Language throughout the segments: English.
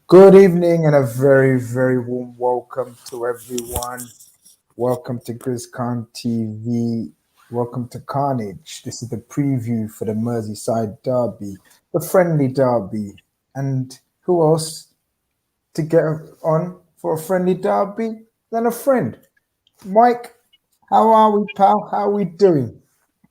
Good evening and a very, very warm welcome to everyone. Welcome to Grizz TV. Welcome to Carnage. This is the preview for the Merseyside derby, the friendly derby. And who else to get on for a friendly derby than a friend? Mike, how are we, pal? How are we doing?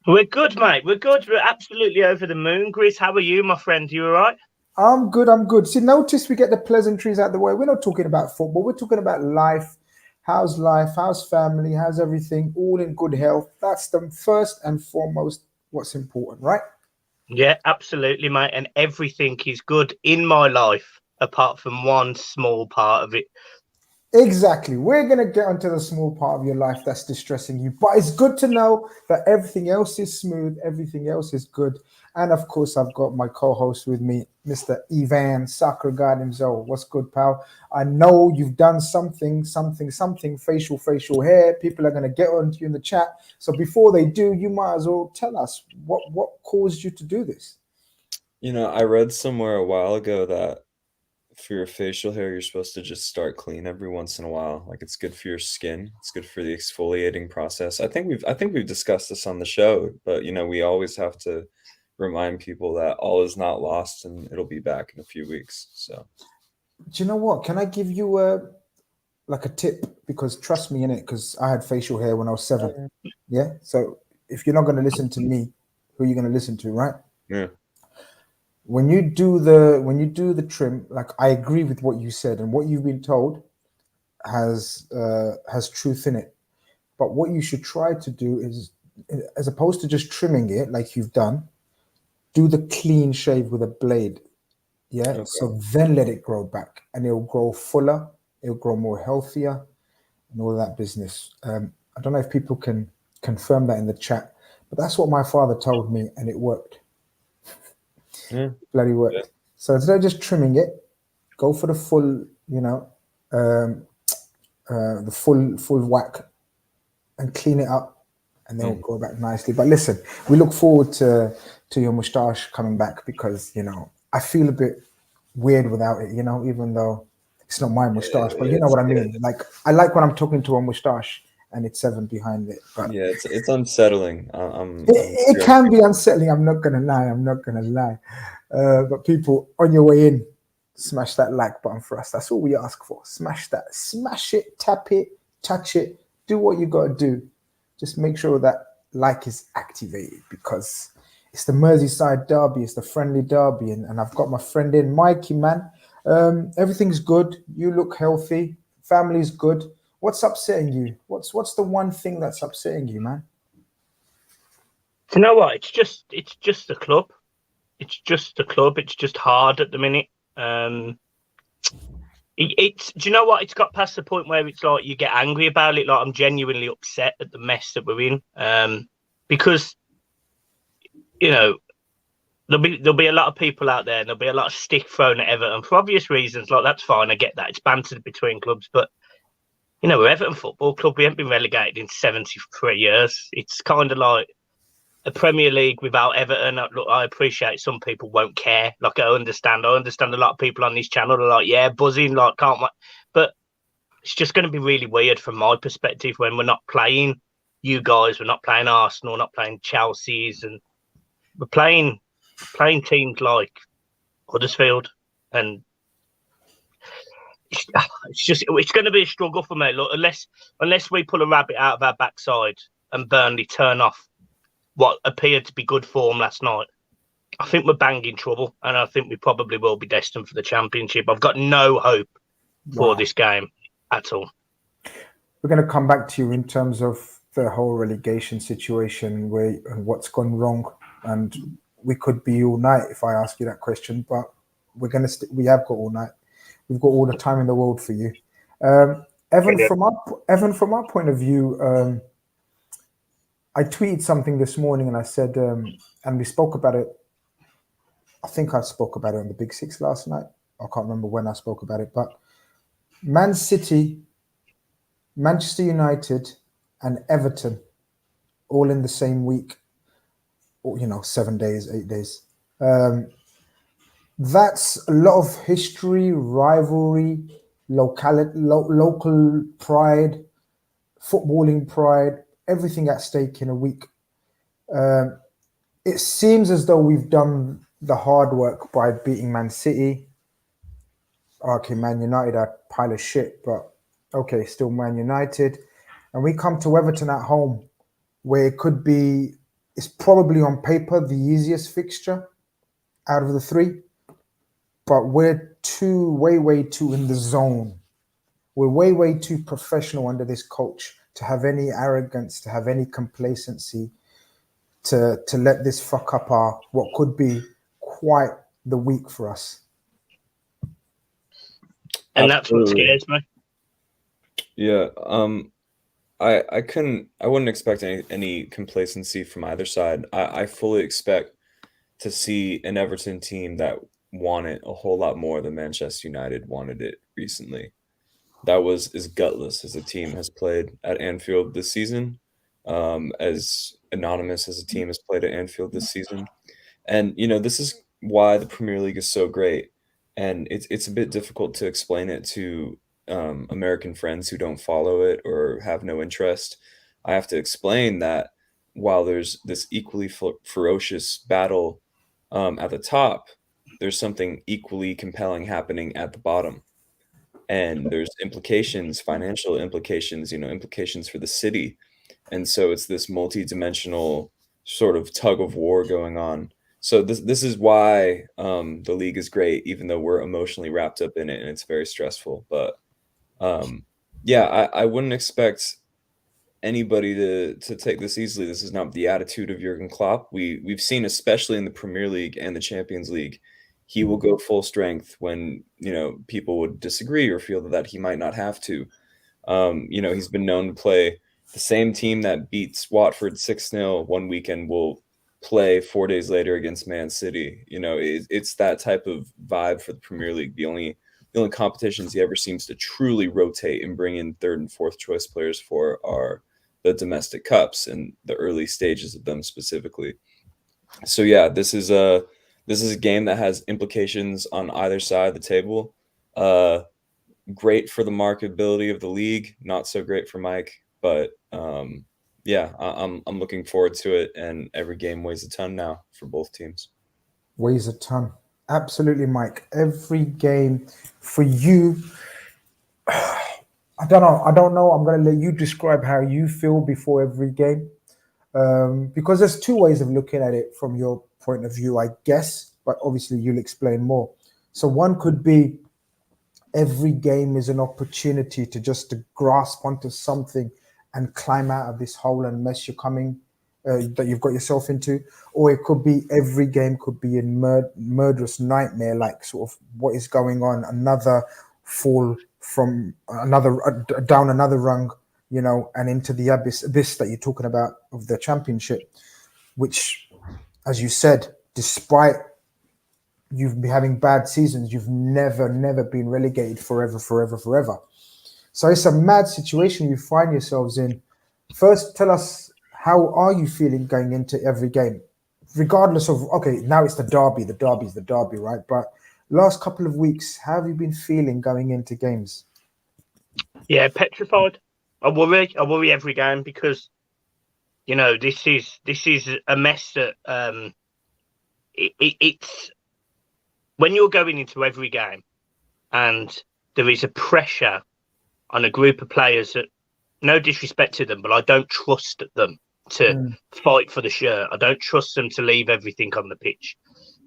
We're good, mate. We're good. We're absolutely over the moon. Grizz, how are you, my friend? You all right? I'm good. I'm good. See, notice we get the pleasantries out the way. We're not talking about football. We're talking about life. How's life? How's family? How's everything? All in good health. That's the first and foremost what's important, right? Yeah, absolutely, mate. And everything is good in my life apart from one small part of it. Exactly. We're going to get onto the small part of your life that's distressing you. But it's good to know that everything else is smooth, everything else is good. And of course, I've got my co host with me, Mr. Ivan Soccer God himself. What's good, pal? I know you've done something, facial hair. People are going to get onto you in the chat. So before they do, you might as well tell us what caused you to do this. I read somewhere a while ago that for your facial hair, you're supposed to just start clean every once in a while. Like it's good for your skin. It's good for the exfoliating process. I think we've discussed this on the show, but we always have to remind people that all is not lost and it'll be back in a few weeks. So Do you know what? Can I give you a tip? Because trust me in it, because I had facial hair when I was 7. Yeah. So if you're not going to listen to me, who are you going to listen to, right? yeah. When you do the trim, like I agree with what you said and what you've been told has truth in it. But what you should try to do is, as opposed to just trimming it like you've done, do the clean shave with a blade. Yeah. Okay. So then let it grow back, and it'll grow fuller. It'll grow more healthier, and all that business. I don't know if people can confirm that in the chat, but that's what my father told me, and it worked. Yeah. Bloody Yeah. worked. So instead of just trimming it, go for the full, um, the full whack, and clean it up, and then it'll grow back nicely. But listen, we look forward to your moustache coming back because I feel a bit weird without it. Even though it's not my moustache, but you know what I mean. Like I like when I'm talking to a moustache and it's 7 behind it, but Yeah, it's unsettling. I'm it can be unsettling. I'm not gonna lie. But people, on your way in, smash that like button for us. That's all we ask for. Smash that. Smash it. Tap it. Touch it. Do what you gotta do. Just make sure that like is activated because it's the Merseyside derby. It's the friendly derby, and I've got my friend in, Mikey, man. Everything's good. You look healthy. Family's good. What's upsetting you? What's the one thing that's upsetting you, man? You know what? It's just the club. It's just the club. It's just hard at the minute. It's do you know what? It's got past the point where it's like you get angry about it. Like I'm genuinely upset at the mess that we're in. Because you know there'll be a lot of people out there, and there'll be a lot of stick thrown at Everton for obvious reasons. Like that's fine, I get that. It's banter between clubs, but we're Everton Football Club. We haven't been relegated in 73 years. It's kind of like a Premier League without Everton. Look, I appreciate some people won't care. Like I understand a lot of people on this channel are like, yeah, buzzing, like can't wait. But it's just going to be really weird from my perspective when we're not playing you guys, we're not playing Arsenal, we're not playing Chelsea's, and we're playing teams like Huddersfield, and it's going to be a struggle for me. Look, unless we pull a rabbit out of our backside and Burnley turn off what appeared to be good form last night, I think we're banging trouble, and I think we probably will be destined for the Championship. I've got no hope for this game at all. We're going to come back to you in terms of the whole relegation situation and what's gone wrong, and we could be all night if I ask you that question, but we have got all night. We've got all the time in the world for you. Evan, from our point of view, I tweeted something this morning and I said, and we spoke about it. I think I spoke about it on the Big Six last night. I can't remember when I spoke about it, but Man City, Manchester United, and Everton all in the same week, or 7 days, 8 days. That's a lot of history, rivalry, local pride, footballing pride, everything at stake in a week. Um, it seems as though we've done the hard work by beating Man City. Okay, Man United are a pile of shit, but okay, still Man United. And we come to Everton at home, where it could be, it's probably on paper the easiest fixture out of the three, but we're way too in the zone. We're way too professional under this coach to have any arrogance, to have any complacency, to let this fuck up our what could be quite the week for us. And that's what scares me. Yeah. I wouldn't expect any complacency from either side. I fully expect to see an Everton team that want it a whole lot more than Manchester United wanted it recently. That was as gutless as a team has played at Anfield this season, as anonymous as a team has played at Anfield this season. And this is why the Premier League is so great. And it's a bit difficult to explain it to American friends who don't follow it or have no interest. I have to explain that while there's this equally ferocious battle at the top, there's something equally compelling happening at the bottom. And there's implications, financial implications, implications for the city. And so it's this multi-dimensional sort of tug of war going on. So this is why the league is great, even though we're emotionally wrapped up in it and it's very stressful. But yeah, I wouldn't expect anybody to take this easily. This is not the attitude of Jurgen Klopp. We've seen, especially in the Premier League and the Champions League, he will go full strength when people would disagree or feel that he might not have to. He's been known to play the same team that beats Watford 6-0 one weekend will play 4 days later against Man City. It's that type of vibe for the Premier League. The only competitions he ever seems to truly rotate and bring in third and fourth choice players for are the domestic cups and the early stages of them specifically. So yeah, this is a game that has implications on either side of the table. Great for the marketability of the league, not so great for Mike, but yeah, I'm looking forward to it, and every game weighs a ton now for both teams. Weighs a ton. Absolutely, Mike. Every game for you. I don't know. I'm going to let you describe how you feel before every game. Because there's two ways of looking at it from your point of view, I guess, but obviously you'll explain more. So one could be every game is an opportunity to grasp onto something and climb out of this hole and mess you're coming that you've got yourself into, or it could be every game could be a murderous nightmare, like sort of what is going on, another fall from down another rung, and into the abyss that you're talking about of the championship, which, as you said, despite you've been having bad seasons, you've never been relegated forever. So it's a mad situation you find yourselves in. First, tell us, how are you feeling going into every game? Regardless of, okay, now it's the derby's the derby, right? But last couple of weeks, how have you been feeling going into games? Yeah, petrified. I worry every game because, this is a mess that it's when you're going into every game and there is a pressure on a group of players that, no disrespect to them, but I don't trust them to fight for the shirt. I don't trust them to leave everything on the pitch.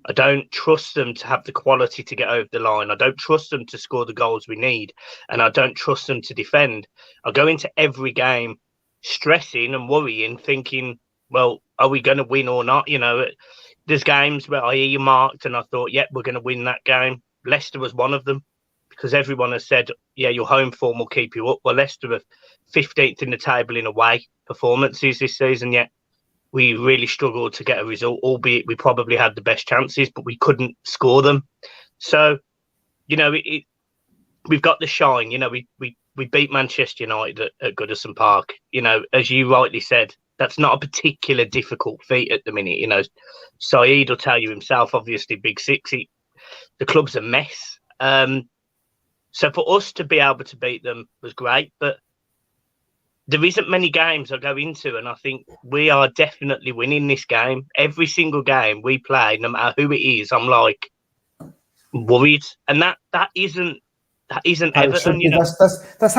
I don't trust them to have the quality to get over the line. I don't trust them to score the goals we need. And I don't trust them to defend. I go into every game stressing and worrying, thinking, well, are we going to win or not? There's games where I hear you marked and I thought, yep, we're going to win that game. Leicester was one of them, because everyone has said, yeah, your home form will keep you up. Well, Leicester are 15th in the table in away performances this season, yet we really struggled to get a result, albeit we probably had the best chances, but we couldn't score them. So, we've got the shine. We beat Manchester United at Goodison Park. As you rightly said, that's not a particular difficult feat at the minute. Saeed will tell you himself, obviously, Big Six. the club's a mess. So for us to be able to beat them was great, but there isn't many games I go into and I think we are definitely winning this game. Every single game we play, no matter who it is, I'm like worried, and that isn't Everton. You know, that's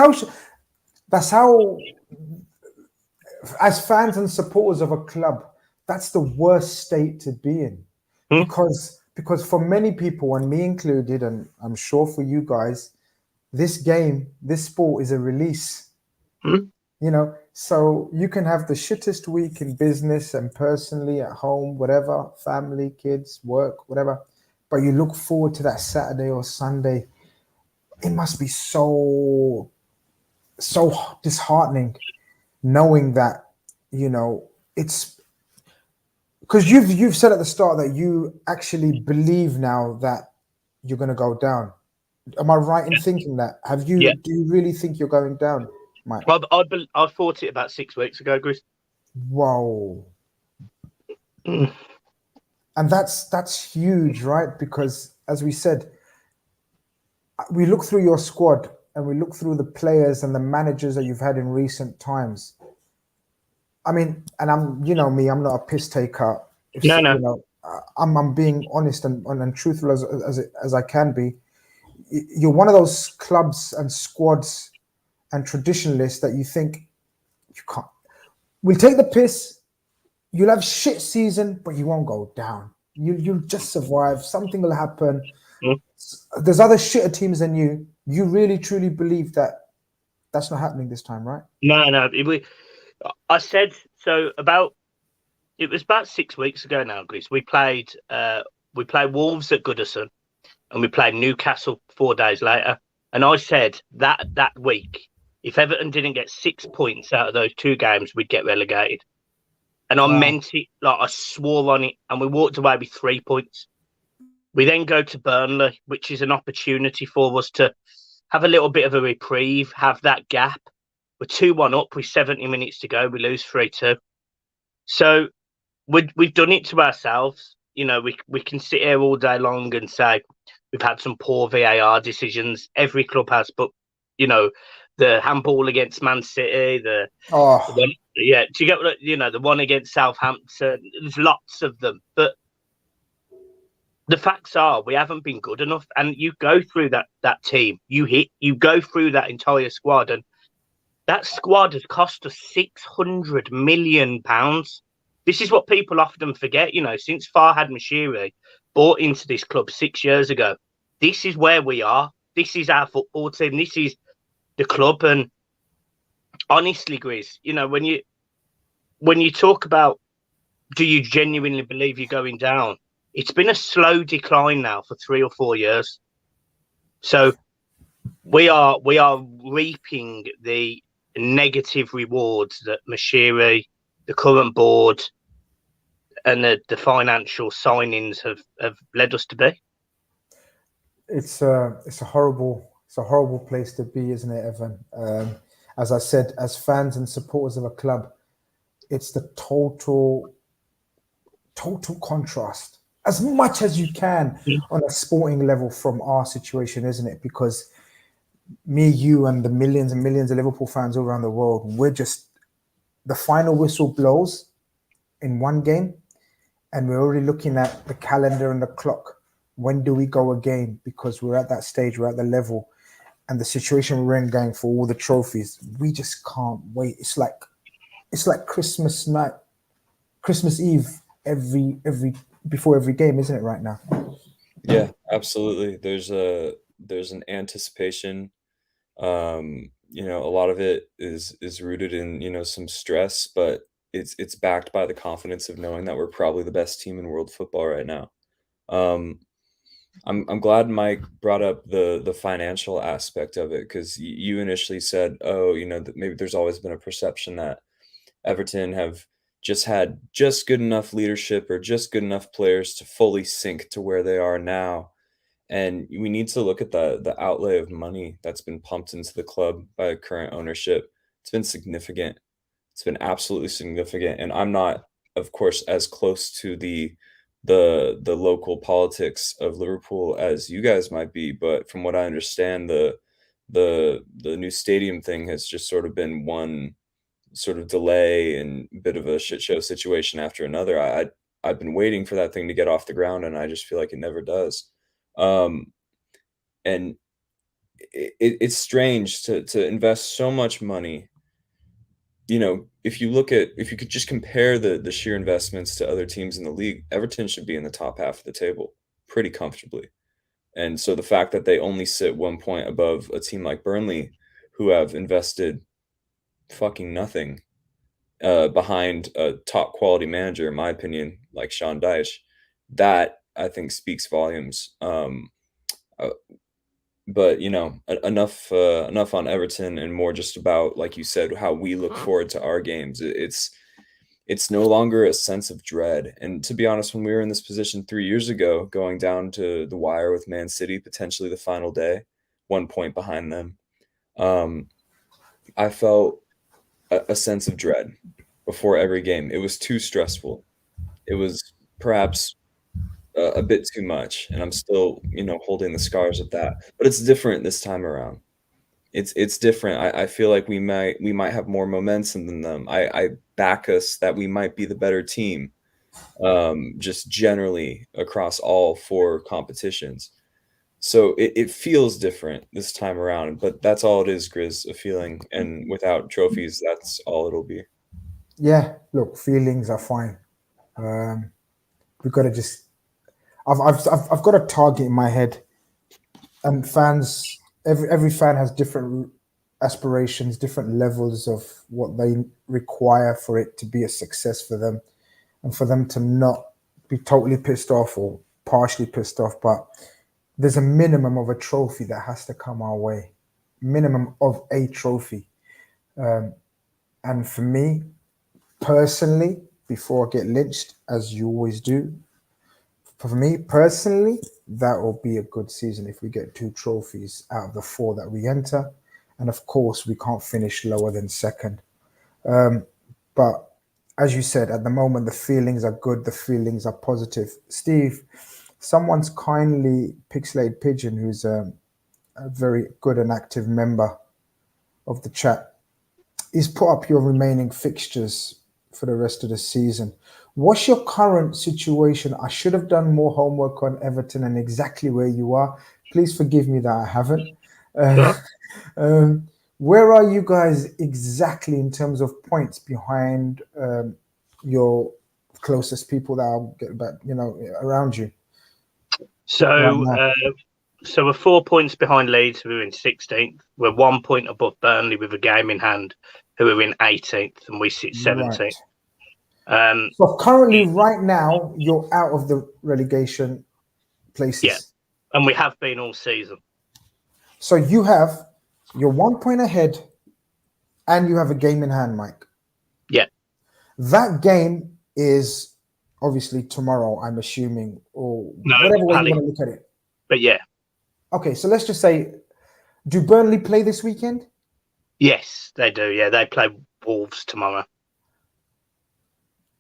how as fans and supporters of a club, that's the worst state to be in, because for many people, and me included, and I'm sure for you guys, this sport is a release. You know, so you can have the shittest week in business and personally at home, whatever, family, kids, work, whatever, but you look forward to that Saturday or Sunday. It must be so disheartening knowing that, you know, it's because you've said at the start that you actually believe now that you're going to go down. Am I right in thinking that? Do you really think you're going down, Mike? Well, I thought it about 6 weeks ago, Grizz. Whoa. And that's huge, right? Because as we said, we look through your squad and we look through the players and the managers that you've had in recent times. I mean, and I'm I'm not a piss taker. No. You know, I'm being honest and truthful as I can be. You're one of those clubs and squads and traditionalists that you think you can't. We'll take the piss. You'll have shit season, but you won't go down. You'll just survive. Something will happen. There's other shitter teams than you. You really truly believe that that's not happening this time, right? No. I said so it was about 6 weeks ago now, Grizz. We played Wolves at Goodison and we played Newcastle 4 days later. And I said that week, if Everton didn't get 6 points out of those 2 games, we'd get relegated. And I meant it, like I swore on it, and we walked away with 3 points. We then go to Burnley, which is an opportunity for us to have a little bit of a reprieve, have that gap. We're 2-1 up with 70 minutes to go. We lose 3-2. So we've done it to ourselves. You know, we can sit here all day long and say we've had some poor VAR decisions. Every club has, but, you know, the handball against Man City, do you get what, you know, the one against Southampton? There's lots of them, but the facts are we haven't been good enough. And you go through that team, you go through that entire squad, and that squad has cost us £600 million. This is what people often forget. You know, since Farhad Moshiri bought into this club 6 years ago, this is where we are. This is our football team. This is the club. And honestly, Grizz, you know, when you talk about, do you genuinely believe you're going down? It's been a slow decline now for 3 or 4 years. So we are reaping the negative rewards that Moshiri, the current board, and the financial signings have led us to be. It's a horrible place to be, isn't it, Evan? As I said, as fans and supporters of a club, it's the total contrast, as much as you can on a sporting level from our situation, isn't it? Because me, you, and the millions and millions of Liverpool fans all around the world, we're just, the final whistle blows in one game, and we're already looking at the calendar and the clock. When do we go again? Because we're at that stage, we're at the level, and the situation we're in, going for all the trophies, we just can't wait. It's like Christmas night, Christmas Eve, every before every game, isn't it, right now? Yeah, absolutely. There's an anticipation. You know, a lot of it is rooted in, you know, some stress, but it's backed by the confidence of knowing that we're probably the best team in world football right now. I'm glad Mike brought up the financial aspect of it, because you initially said, oh, you know, that maybe there's always been a perception that Everton have just had just good enough leadership or just good enough players to fully sink to where they are now. And we need to look at the outlay of money that's been pumped into the club by the current ownership. It's been significant. It's been absolutely significant. And I'm not, of course, as close to the the local politics of Liverpool as you guys might be, but from what I understand, the new stadium thing has just sort of been one sort of delay and bit of a shit show situation after another. I've been waiting for that thing to get off the ground, and I just feel like it never does. And it's strange to invest so much money. If you could just compare the sheer investments to other teams in the league, Everton should be in the top half of the table pretty comfortably. And so the fact that they only sit 1 point above a team like Burnley, who have invested fucking nothing behind a top quality manager, in my opinion, like Sean Dyche, that I think speaks volumes. Uh, but enough on Everton, and more just about, like you said, how we look forward to our games. It's no longer a sense of dread. And to be honest, when we were in this position 3 years ago, going down to the wire with Man City, potentially the final day, 1 point behind them, I felt a sense of dread before every game. It was too stressful. It was perhaps a bit too much, and I'm still, holding the scars of that. But it's different this time around. It's different. I feel like we might have more momentum than them. I back us that we might be the better team, just generally across all four competitions. So it feels different this time around, but that's all it is, Grizz, a feeling. And without trophies, that's all it'll be. Yeah, look, feelings are fine. Um, we've got to just. I've got a target in my head, and fans. Every fan has different aspirations, different levels of what they require for it to be a success for them, and for them to not be totally pissed off or partially pissed off. But there's a minimum of a trophy that has to come our way, minimum of a trophy. And for me personally, before I get lynched, as you always do, for me personally, that will be a good season if we get two trophies out of the four that we enter. And of course, we can't finish lower than second. But as you said, at the moment, the feelings are good, the feelings are positive. Steve, someone's kindly pixelated pigeon, who's a very good and active member of the chat, is put up your remaining fixtures for the rest of the season. What's your current situation? I should have done more homework on Everton and exactly where you are. Please forgive me that I haven't. Uh, um, where are you guys exactly in terms of points behind your closest people that are around you right So, now? so we're 4 points behind Leeds, who are in 16th. We're 1 point above Burnley with a game in hand, who are in 18th, and we sit 17th. Right. So currently, right now, you're out of the relegation places. Yeah, and we have been all season. So you're 1 point ahead, and you have a game in hand, Mike. Yeah. That game is obviously tomorrow, I'm assuming, or whatever way you want to look at it. But yeah. Okay, so let's just say, do Burnley play this weekend? Yes, they do. Yeah, they play Wolves tomorrow.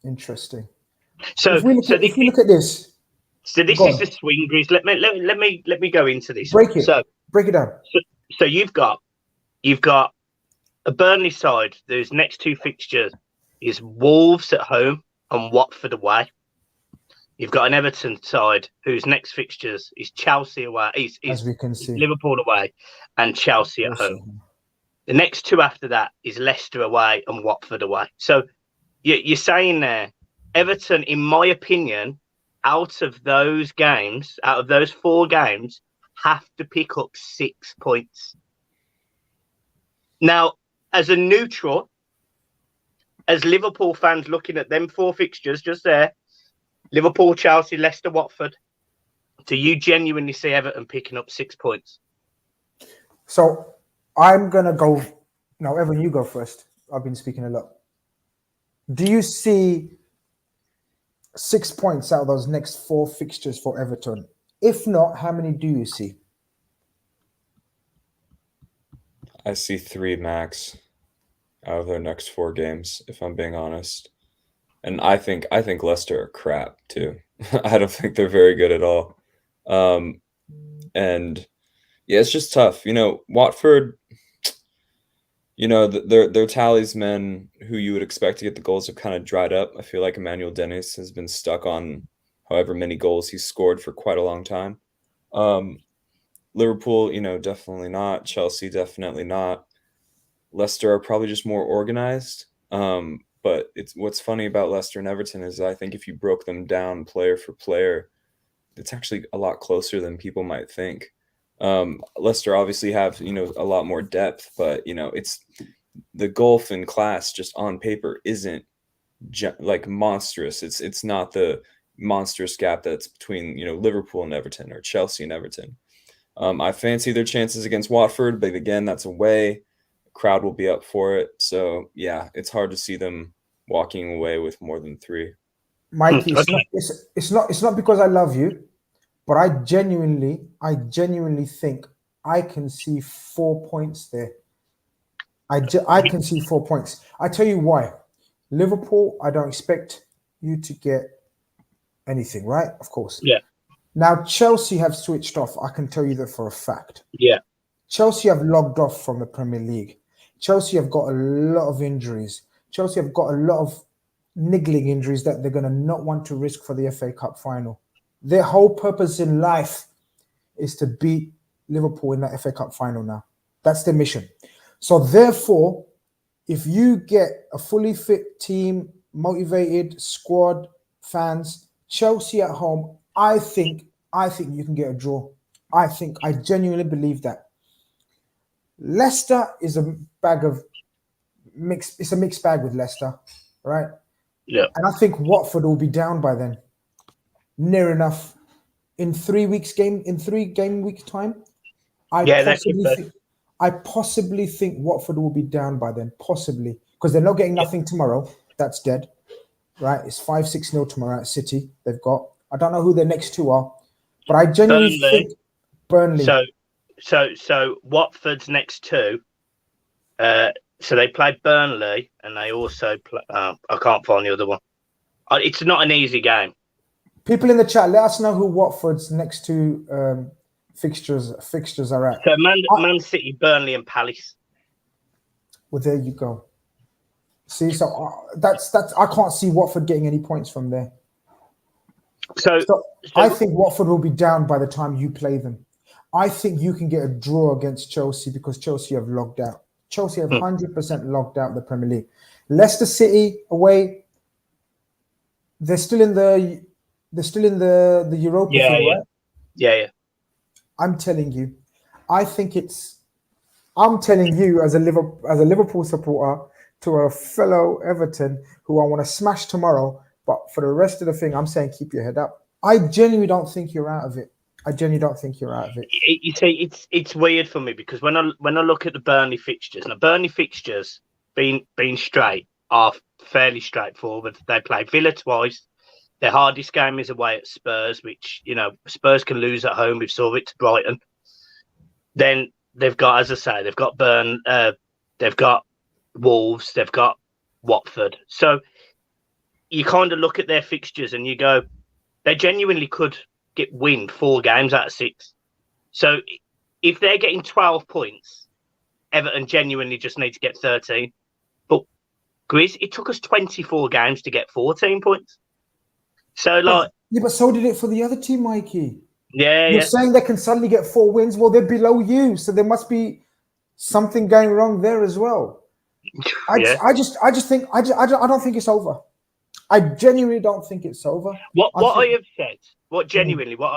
Interesting. So if we look at this. So this is the swing, Grizz. Let me go into this. Break it down. So you've got a Burnley side whose next two fixtures is Wolves at home and Watford away. You've got an Everton side whose next fixtures is Chelsea away, as we can see, Liverpool away and Chelsea at home. The next two after that is Leicester away and Watford away. So you're saying there, Everton, in my opinion, out of those four games, have to pick up 6 points. Now, as a neutral, as Liverpool fans looking at them four fixtures just there, Liverpool, Chelsea, Leicester, Watford, do you genuinely see Everton picking up 6 points? So I'm going to go. No, Evan, you go first. I've been speaking a lot. Do you see 6 points out of those next four fixtures for Everton? If not, how many do you see? I see 3 max out of their next 4 games, if I'm being honest. And I think Leicester are crap too. I don't think they're very good at all. Um, and yeah, it's just tough. Watford, their talisman who you would expect to get the goals have kind of dried up. I feel like Emmanuel Dennis has been stuck on however many goals he's scored for quite a long time. Um, Liverpool, definitely not. Chelsea, definitely not. Leicester are probably just more organized. But it's what's funny about Leicester and Everton is I think if you broke them down player for player, it's actually a lot closer than people might think. Leicester obviously have a lot more depth, but it's the gulf in class just on paper isn't like monstrous. It's not the monstrous gap that's between Liverpool and Everton or Chelsea and Everton. I fancy their chances against Watford, but again, that's away. Crowd will be up for it. So yeah, it's hard to see them walking away with more than 3. Mikey, Okay. it's not because I love you, but I genuinely think I can see 4 points there. I can see 4 points. I tell you why. Liverpool, I don't expect you to get anything, right? Of course. Yeah. Now Chelsea have switched off. I can tell you that for a fact. Yeah. Chelsea have logged off from the Premier League. Chelsea have got a lot of injuries. Chelsea have got a lot of niggling injuries that they're going to not want to risk for the FA Cup final. Their whole purpose in life is to beat Liverpool in that FA Cup final now. That's their mission. So therefore, if you get a fully fit team, motivated squad, fans, Chelsea at home, I think you can get a draw. I genuinely believe that. Leicester is a bag of mixed. It's a mixed bag with Leicester, right? Yeah. And I think Watford will be down by then, near enough. In 3 game week time, I possibly think Watford will be down by then, possibly because they're not getting nothing tomorrow. That's dead, right? It's 5-6-0 tomorrow at City. They've got. I don't know who their next 2 are, but I genuinely think Burnley. So Watford's next 2. So they play Burnley, and they also play. I can't find the other one. It's not an easy game. People in the chat, let us know who Watford's next 2 fixtures are at. So Man City, Burnley, and Palace. Well, there you go. See, so that's I can't see Watford getting any points from there. So I think Watford will be down by the time you play them. I think you can get a draw against Chelsea because Chelsea have logged out. Chelsea have 100% logged out the Premier League. Leicester City away. They're still in the Europa thing, right? Yeah. I'm telling you as a Liverpool supporter to a fellow Everton who I want to smash tomorrow, but for the rest of the thing, I'm saying keep your head up. I genuinely don't think you're out of it. You see, it's weird for me because when I look at the Burnley fixtures, and the Burnley fixtures being straight are fairly straightforward. They play Villa twice. Their hardest game is away at Spurs, which Spurs can lose at home. We saw it to Brighton. Then they've got, as I say, they've got they've got Wolves, they've got Watford. So you kind of look at their fixtures and you go, they genuinely could win 4 games out of 6. So if they're getting 12 points, Everton genuinely just need to get 13. But Grizz, it took us 24 games to get 14 points. So but so did it for the other team, Mikey. You're saying they can suddenly get 4 wins. Well, they're below you, so there must be something going wrong there as well. I don't think it's over. I genuinely don't think it's over. What I've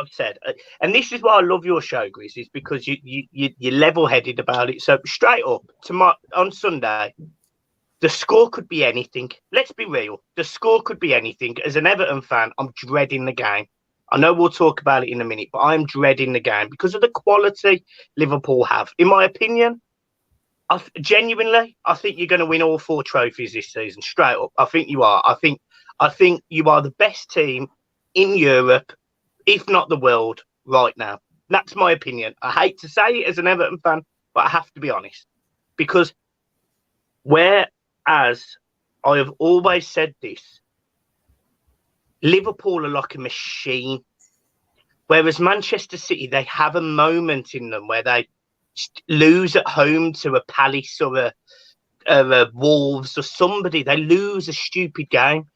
said, and this is why I love your show, Grizz, is because you're level-headed about it. So straight up on Sunday, the score could be anything. Let's be real. The score could be anything. As an Everton fan, I'm dreading the game. I know we'll talk about it in a minute, but I'm dreading the game because of the quality Liverpool have. In my opinion, I think you're going to win all 4 trophies this season. Straight up, I think you are. I think you are the best team in Europe, if not the world, right now. That's my opinion. I hate to say it as an Everton fan, but I have to be honest. Because whereas I have always said this, Liverpool are like a machine, whereas Manchester City, they have a moment in them where they lose at home to a Palace or a Wolves or somebody. They lose a stupid game.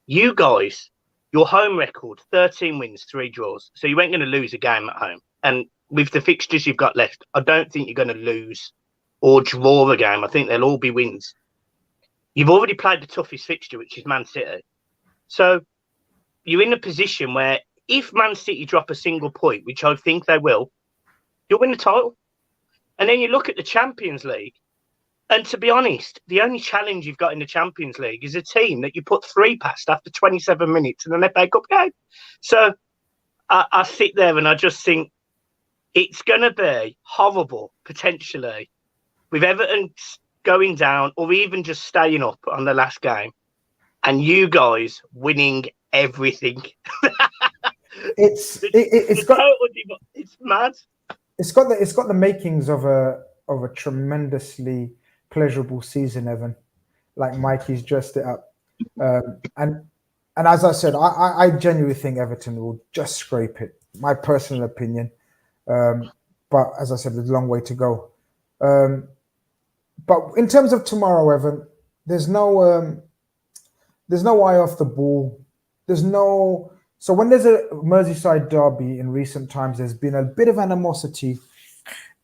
You guys, your home record, 13 wins, 3 draws. So you ain't going to lose a game at home. And with the fixtures you've got left, I don't think you're going to lose or draw a game. I think they'll all be wins. You've already played the toughest fixture, which is Man City. So you're in a position where if Man City drop a single point, which I think they will, you'll win the title. And then you look at the Champions League, and to be honest, the only challenge you've got in the Champions League is a team that you put 3 past after 27 minutes in an FA Cup game. So I sit there and I just think it's going to be horrible, potentially, with Everton going down or even just staying up on the last game and you guys winning everything. It's mad. It's got the makings of a tremendously pleasurable season, Evan. Like Mikey's dressed it up, and as I said, I genuinely think Everton will just scrape it. My personal opinion, but as I said, there's a long way to go. But in terms of tomorrow, Evan, there's no eye off the ball. There's no. So when there's a Merseyside derby in recent times, there's been a bit of animosity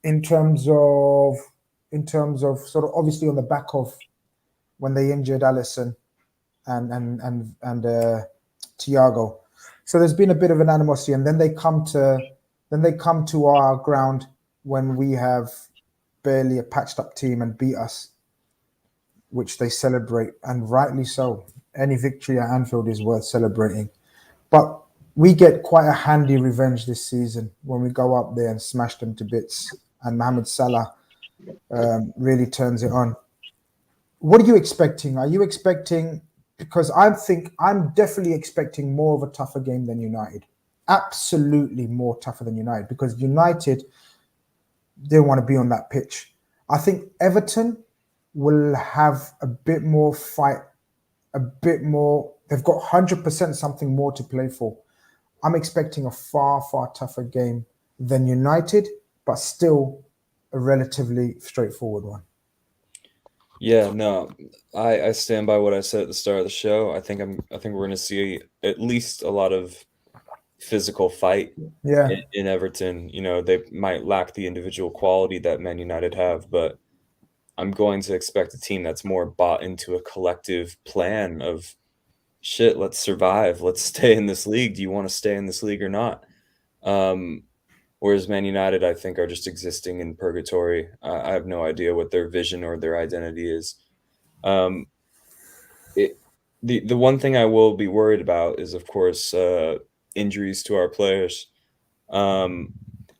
in terms of sort of obviously on the back of when they injured Alisson and Thiago. So there's been a bit of an animosity, and then they come to our ground when we have barely a patched up team and beat us, which they celebrate, and rightly so. Any victory at Anfield is worth celebrating. But we get quite a handy revenge this season when we go up there and smash them to bits, and Mohamed Salah really turns it on. What are you expecting? Are you expecting? Because I'm definitely expecting more of a tougher game than United. Absolutely more tougher than United, because United, they want to be on that pitch. I think Everton will have a bit more fight, a bit more. They've got 100% something more to play for. I'm expecting a far, far tougher game than United, but still a relatively straightforward one. Yeah, no, I stand by what I said at the start of the show. I think we're going to see at least a lot of physical fight in Everton. You know, they might lack the individual quality that Man United have, but I'm going to expect a team that's more bought into a collective plan of shit, let's survive. Let's stay in this league. Do you want to stay in this league or not? Whereas Man United, I think, are just existing in purgatory. I have no idea what their vision or their identity is. The one thing I will be worried about is, of course, injuries to our players. I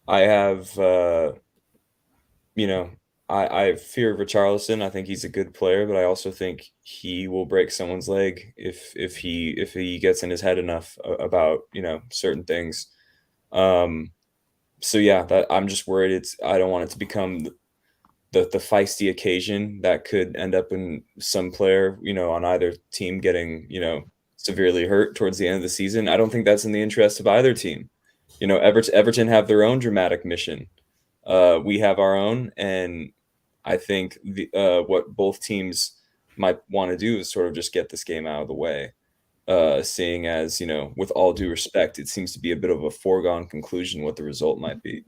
have, I fear Richarlison. I think he's a good player, but I also think he will break someone's leg if he gets in his head enough about certain things. So yeah, that I'm just worried. I don't want it to become the feisty occasion that could end up in some player on either team getting severely hurt towards the end of the season. I don't think that's in the interest of either team. Everton have their own dramatic mission. We have our own, and I think what both teams might want to do is sort of just get this game out of the way. Seeing as, with all due respect, it seems to be a bit of a foregone conclusion what the result might be.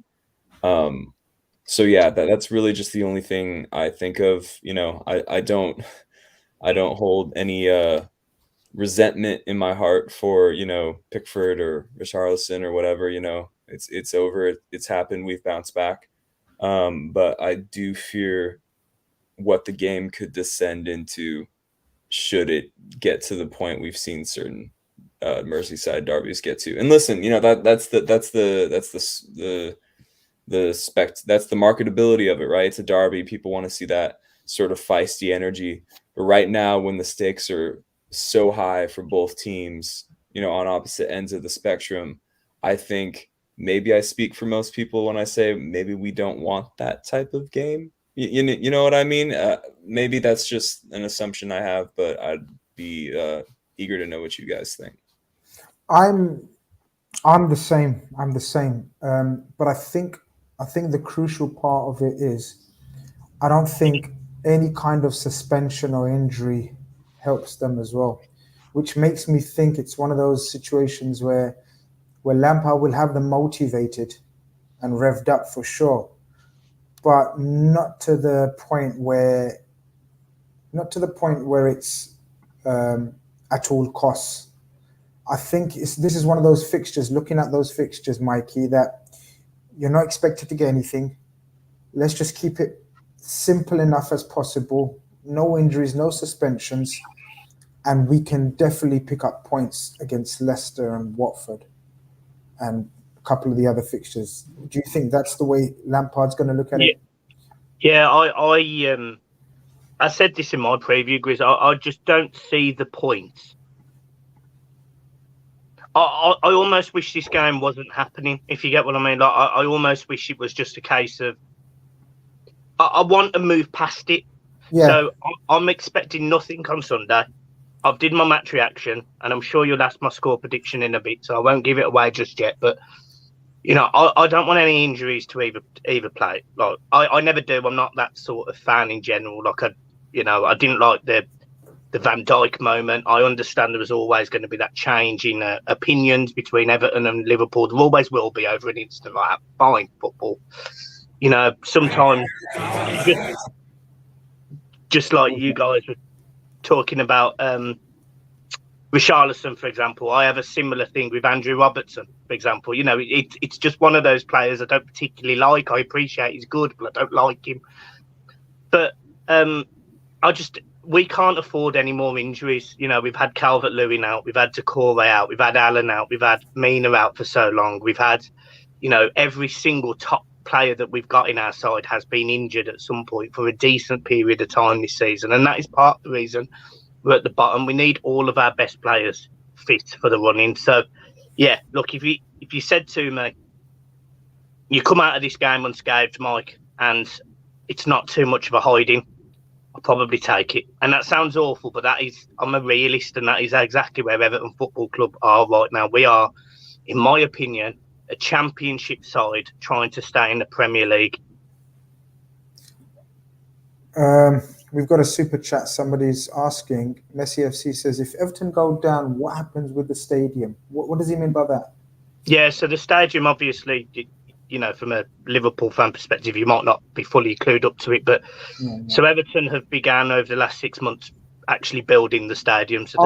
So yeah, that's really just the only thing I think of. I don't hold any resentment in my heart for Pickford or Richarlison or whatever. It's over. It's happened. We've bounced back. But I do fear what the game could descend into should it get to the point we've seen certain Merseyside derbies get to. And listen, that's the marketability of it, right? It's a derby. People want to see that sort of feisty energy. But right now, when the stakes are so high for both teams, on opposite ends of the spectrum, I think maybe I speak for most people when I say maybe we don't want that type of game. You know what I mean? Maybe that's just an assumption I have, but I'd be eager to know what you guys think. I'm I'm the same. I'm the same. But I think the crucial part of it is I don't think any kind of suspension or injury helps them as well, which makes me think it's one of those situations where Lampard will have them motivated and revved up for sure, but not to the point where it's at all costs. I think this is one of those fixtures. Looking at those fixtures, Mikey, that you're not expected to get anything. Let's just keep it simple enough as possible. No injuries, no suspensions, and we can definitely pick up points against Leicester and Watford and a couple of the other fixtures. Do you think that's the way Lampard's going to look at it? Yeah, I said this in my preview, Grizz. I just don't see the point. I almost wish this game wasn't happening, if you get what I mean. Like, I almost wish it was just a case of I want to move past it. Yeah. So I'm expecting nothing on Sunday. I've did my match reaction, and I'm sure you'll ask my score prediction in a bit, so I won't give it away just yet. But I don't want any injuries to either play. Like I never do. I'm not that sort of fan in general. Like I didn't like the Van Dijk moment. I understand there was always going to be that change in opinions between Everton and Liverpool. There always will be over an instant like that. Fine, football. Sometimes just like you guys were talking about Richarlison, for example. I have a similar thing with Andrew Robertson, for example. It's just one of those players I don't particularly like. I appreciate he's good, but I don't like him. But we can't afford any more injuries. We've had Calvert-Lewin out, we've had Decore out, we've had Allen out, we've had Mina out for so long. We've had, every single top player that we've got in our side has been injured at some point for a decent period of time this season. And that is part of the reason we're at the bottom. We need all of our best players fit for the running. So, yeah, look, if you said to me, you come out of this game unscathed, Mike, and it's not too much of a hiding, I'll probably take it. And that sounds awful, but I'm a realist, and that is exactly where Everton Football Club are right now. We are, in my opinion, a championship side trying to stay in the Premier League. We've got a super chat. Somebody's asking, Messi FC says, if Everton go down, what happens with the stadium? What does he mean by that? Yeah, so the stadium, obviously, from a Liverpool fan perspective, you might not be fully clued up to it, but So Everton have began over the last 6 months actually building the stadium. So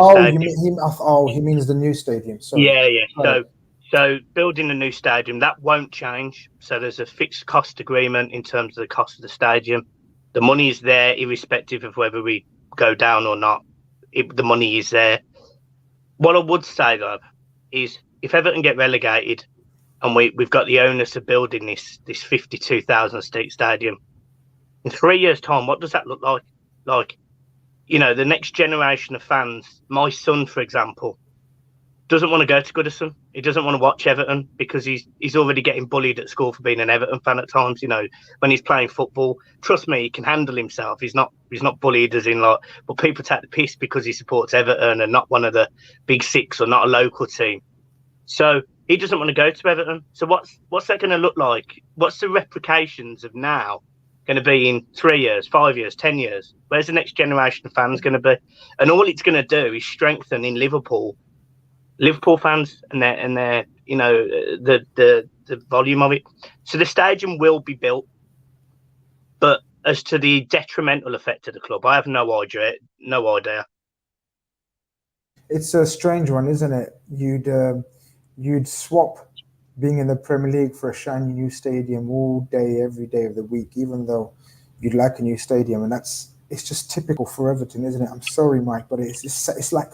he means the new stadium. Sorry. Yeah. So building a new stadium, that won't change. So there's a fixed cost agreement in terms of the cost of the stadium. The money is there, irrespective of whether we go down or not. The money is there. What I would say, though, is if Everton get relegated and we've got the onus of building this 52,000 seat stadium, in 3 years' time, what does that look like? Like, the next generation of fans, my son, for example, doesn't want to go to Goodison. He doesn't want to watch Everton because he's already getting bullied at school for being an Everton fan at times. When he's playing football, trust me, he can handle himself. He's not bullied as in but people take the piss because he supports Everton and not one of the big six or not a local team. So he doesn't want to go to Everton. So what's that going to look like? What's the replications of now going to be in 3 years, 5 years, 10 years? Where's the next generation of fans going to be? And all it's going to do is strengthen in Liverpool fans and their the volume of it. So the stadium will be built, but as to the detrimental effect of the club, I have no idea. It's a strange one, isn't it? You'd swap being in the Premier League for a shiny new stadium all day, every day of the week, even though you'd like a new stadium, and it's just typical for Everton, isn't it? I'm sorry, Mike, but it's like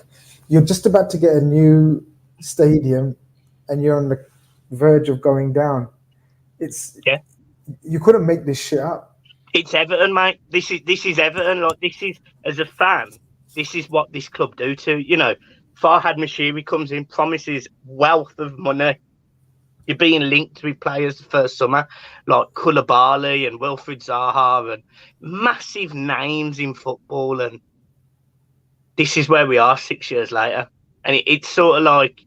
you're just about to get a new stadium and you're on the verge of going down. You couldn't make this shit up. It's Everton, mate. This is Everton. Like, this is, as a fan, this is what this club do to, Farhad Mashiri comes in, promises wealth of money. You're being linked with players the first summer, like Koulibaly and Wilfried Zaha and massive names in football, and this is where we are 6 years later. And it's sort of like,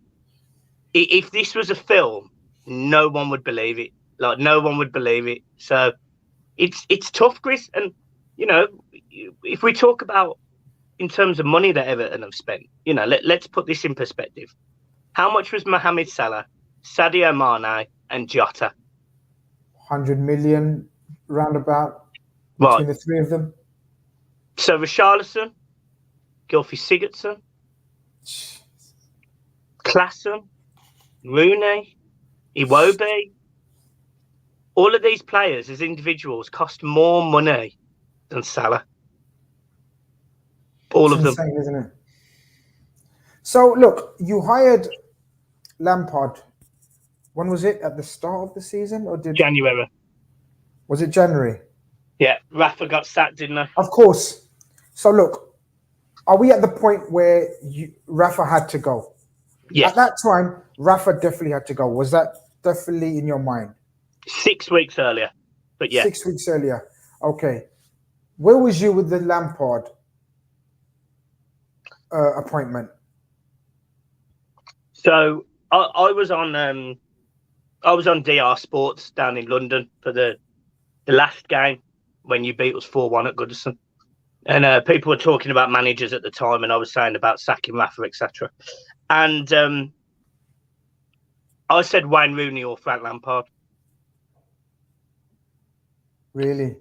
If this was a film, no one would believe it. Like, no one would believe it. So it's tough, Chris. And, you know, if we talk about in terms of money that Everton have spent, you know, let's put this in perspective. How much was Mohamed Salah, Sadio Mane, and Jota? 100 million roundabout Right. between the three of them. So Richarlison, Gylfi Sigurdsson, Klassen, Rooney, Iwobi, all of these players as individuals cost more money than Salah. All of them. Insane, isn't it? So look, you hired Lampard. When was it? At the start of the season, or January? Was it January? Yeah, Rafa got sacked, didn't they? Of course. So look, are we at the point where Rafa had to go? Yes. At that time, Rafa definitely had to go. Was that definitely in your mind? 6 weeks earlier, but yeah. 6 weeks earlier. Okay. Where was you with the Lampard appointment? So I was on DR Sports down in London for the last game when you beat us 4-1 at Goodison. And people were talking about managers at the time, and I was saying about sacking Rafa, etc. And I said Wayne Rooney or Frank Lampard. Really?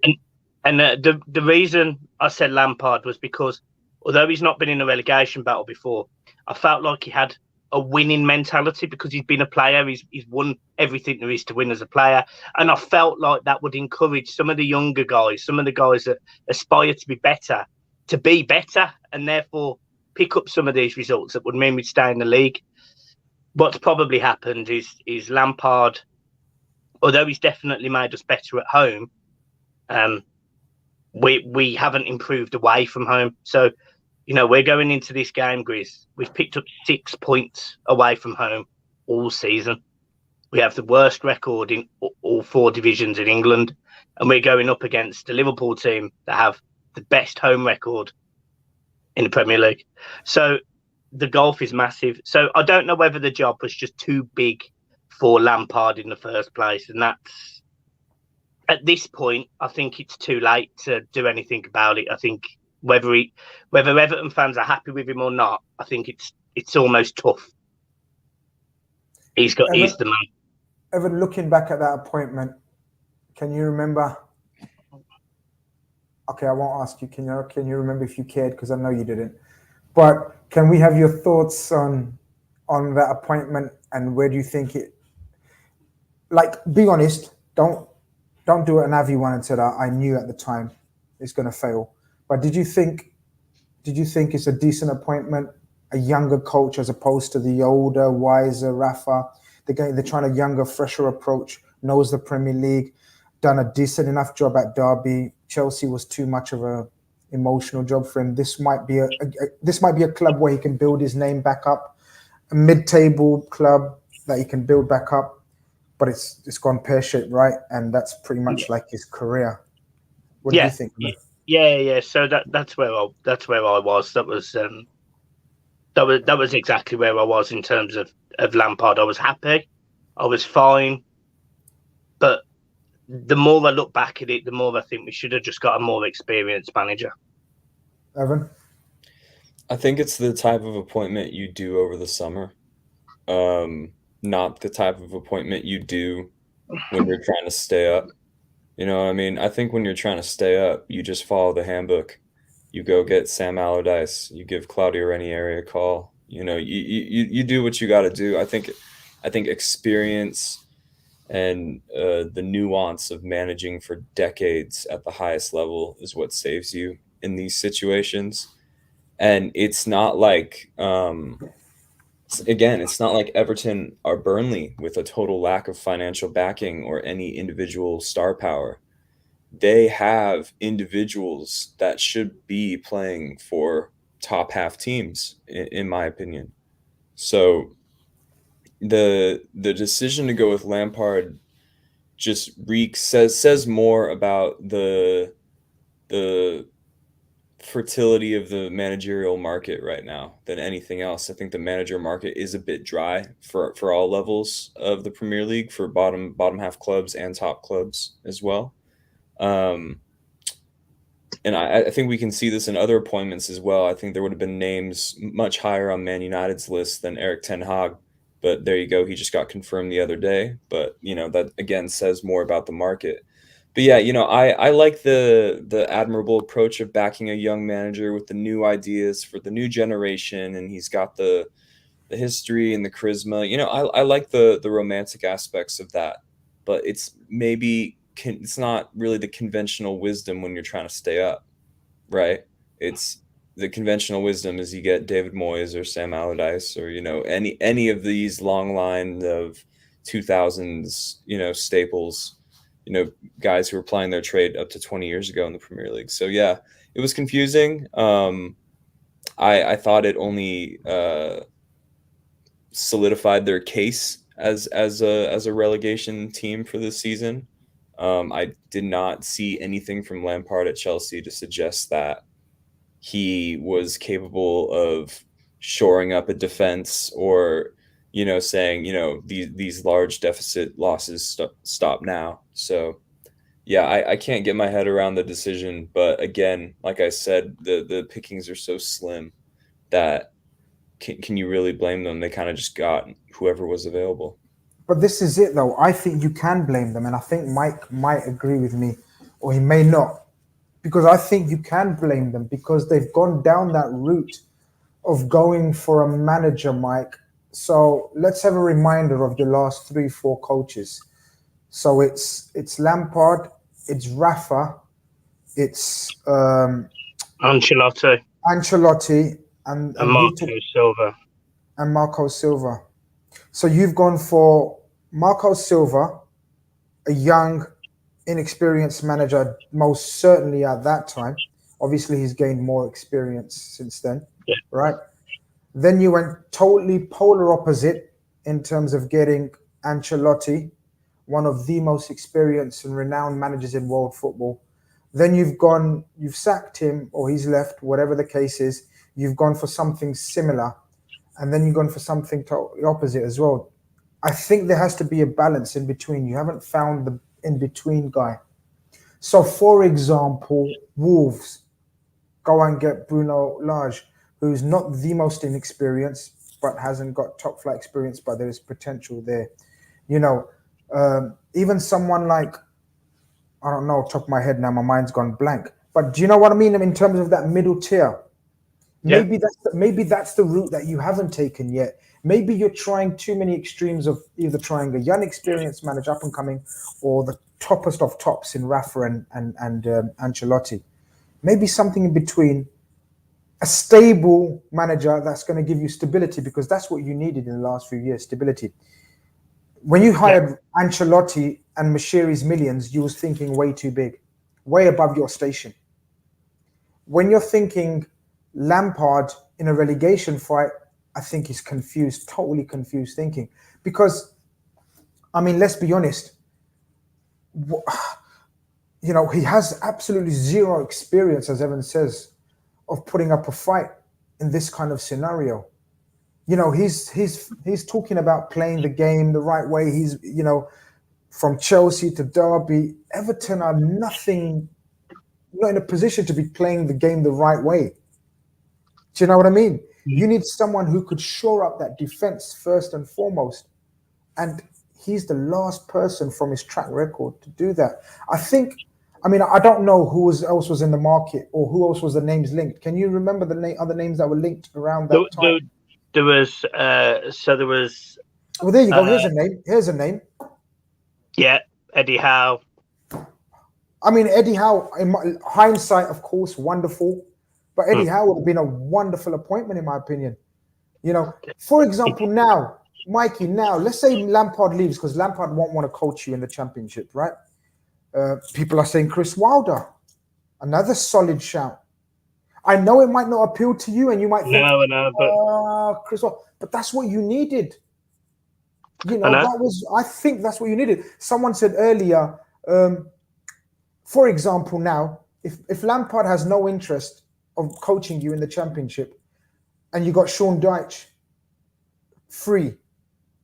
And the reason I said Lampard was because although he's not been in a relegation battle before, I felt like he had a winning mentality because he's been a player. He's won everything there is to win as a player. And I felt like that would encourage some of the younger guys, some of the guys that aspire to be better, and therefore pick up some of these results that would mean we'd stay in the league. What's probably happened is Lampard, although he's definitely made us better at home, we haven't improved away from home. So, you know, we're going into this game, Grizz. We've picked up 6 points away from home all season. We have the worst record in all 4 divisions in England, and we're going up against the Liverpool team that have the best home record in the Premier League. So the gulf is massive. So I don't know whether the job was just too big for Lampard in the first place, and that's, at this point, I think it's too late to do anything about it. I think whether Everton fans are happy with him or not, I think it's almost tough. He's the man. Evan, looking back at that appointment, can you remember? Okay, I won't ask you. Can you remember if you cared? Because I know you didn't. But can we have your thoughts on that appointment, and where do you think it? Like, be honest. Don't do an Avi one and say that I knew at the time it's going to fail. But did you think it's a decent appointment? A younger coach as opposed to the older, wiser Rafa. They're trying a younger, fresher approach. Knows the Premier League. Done a decent enough job at Derby. Chelsea was too much of a emotional job for him. This might be a club where he can build his name back up. A mid-table club that he can build back up. But it's gone pear-shaped, right? And that's pretty much like his career. What do you think? Yeah. So that's where I was. That was exactly where I was in terms of Lampard. I was happy. I was fine. But the more I look back at it, the more I think we should have just got a more experienced manager. Evan? I think it's the type of appointment you do over the summer. Not the type of appointment you do when you're trying to stay up. You know what I mean? I think when you're trying to stay up, you just follow the handbook. You go get Sam Allardyce. You give Claudio Ranieri a call. You know, you do what you got to do. I think experience and the nuance of managing for decades at the highest level is what saves you in these situations. And it's not like it's not like Everton or Burnley with a total lack of financial backing or any individual star power. They have individuals that should be playing for top half teams, in my opinion. So the decision to go with Lampard just says more about the fertility of the managerial market right now than anything else. I think the manager market is a bit dry for all levels of the Premier League, for bottom half clubs and top clubs as well. And I think we can see this in other appointments as well. I think there would have been names much higher on Man United's list than Erik ten Hag, but there you go. He just got confirmed the other day. But that again says more about the market. But yeah, I like the admirable approach of backing a young manager with the new ideas for the new generation, and he's got the history and the charisma. I like the romantic aspects of that, but it's not really the conventional wisdom when you're trying to stay up, right? It's the conventional wisdom is you get David Moyes or Sam Allardyce or any of these long line of 2000s staples, guys who were playing their trade up to 20 years ago in the Premier League. So yeah, it was confusing. I thought it only solidified their case as a relegation team for this season. I did not see anything from Lampard at Chelsea to suggest that he was capable of shoring up a defense or saying these large deficit losses stop now. So yeah, I can't get my head around the decision, but again, like I said, the pickings are so slim that can you really blame them? They kind of just got whoever was available. But this is it, though. I think you can blame them, and I think Mike might agree with me, or he may not, because I think you can blame them because they've gone down that route of going for a manager, Mike. So let's have a reminder of the last 3-4 coaches. So it's Lampard, it's Rafa, it's Ancelotti, and Marco Silva. So you've gone for Marco Silva, a young, inexperienced manager, most certainly at that time. Obviously, he's gained more experience since then, right? Then you went totally polar opposite in terms of getting Ancelotti, one of the most experienced and renowned managers in world football. Then you've sacked him, or he's left, whatever the case is. You've gone for something similar, and then you've gone for something totally opposite as well. I think there has to be a balance in between. You haven't found the in-between guy. So, for example, Wolves go and get Bruno Lage, who's not the most inexperienced, but hasn't got top-flight experience, but there is potential there. Even someone like, I don't know, top of my head now, my mind's gone blank. But do you know what I mean in terms of that middle tier? Yeah. Maybe that's the route that you haven't taken yet. Maybe you're trying too many extremes of either trying a young, experienced manager up and coming, or the toppest of tops in Rafa and Ancelotti. Maybe something in between, a stable manager that's going to give you stability, because that's what you needed in the last few years, stability. When you hired Ancelotti and Mashiri's millions, you was thinking way too big, way above your station. When you're thinking Lampard in a relegation fight, I think he's confused, totally confused thinking. Because, let's be honest, he has absolutely zero experience, as Evan says, of putting up a fight in this kind of scenario. He's talking about playing the game the right way. He's, from Chelsea to Derby, Everton are not in a position to be playing the game the right way. Do you know what I mean? You need someone who could shore up that defense first and foremost. And he's the last person from his track record to do that. I don't know who else was in the market or who else was the names linked. Can you remember the other names that were linked around that time? There was. Well, there you go. Here's a name. Yeah, Eddie Howe. Eddie Howe, in hindsight, of course, wonderful. But Eddie Howe would have been a wonderful appointment, in my opinion. For example, now, Mikey, let's say Lampard leaves, because Lampard won't want to coach you in the Championship, right? People are saying Chris Wilder, another solid shout. I know it might not appeal to you, and you might think, Chris Wilder, but that's what you needed. I think that's what you needed. Someone said earlier, for example, now, if Lampard has no interest of coaching you in the Championship, and you got Sean Dyche free.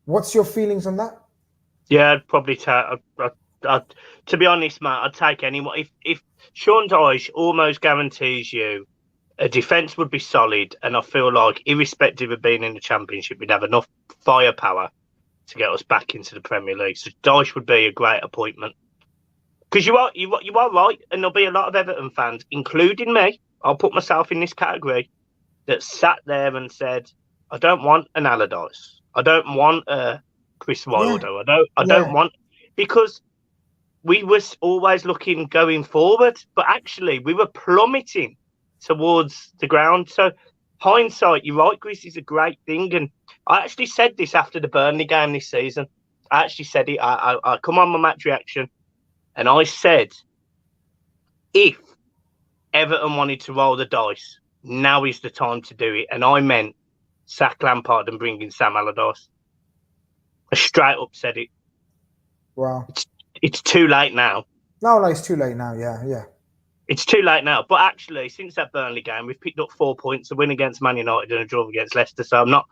What's your feelings on that? Yeah, I'd probably take. To be honest, Matt, I'd take anyone. If Sean Dyche almost guarantees you a defence would be solid, and I feel like, irrespective of being in the Championship, we'd have enough firepower to get us back into the Premier League. So Dyche would be a great appointment. Because you are right, and there'll be a lot of Everton fans, including me. I'll put myself in this category, that sat there and said, "I don't want an Allardyce. I don't want a Chris Wilder. I don't want," because we were always looking going forward, but actually we were plummeting towards the ground. So hindsight, you're right, Grizz, is a great thing. And I actually said this after the Burnley game this season. I actually said it. I come on my match reaction, and I said, if Everton wanted to roll the dice, now is the time to do it. And I meant sack Lampard and bring in Sam Allardyce. I straight up said it. Wow. It's too late now. No, it's too late now. Yeah. It's too late now. But actually, since that Burnley game, we've picked up 4 points, a win against Man United and a draw against Leicester. So I'm not,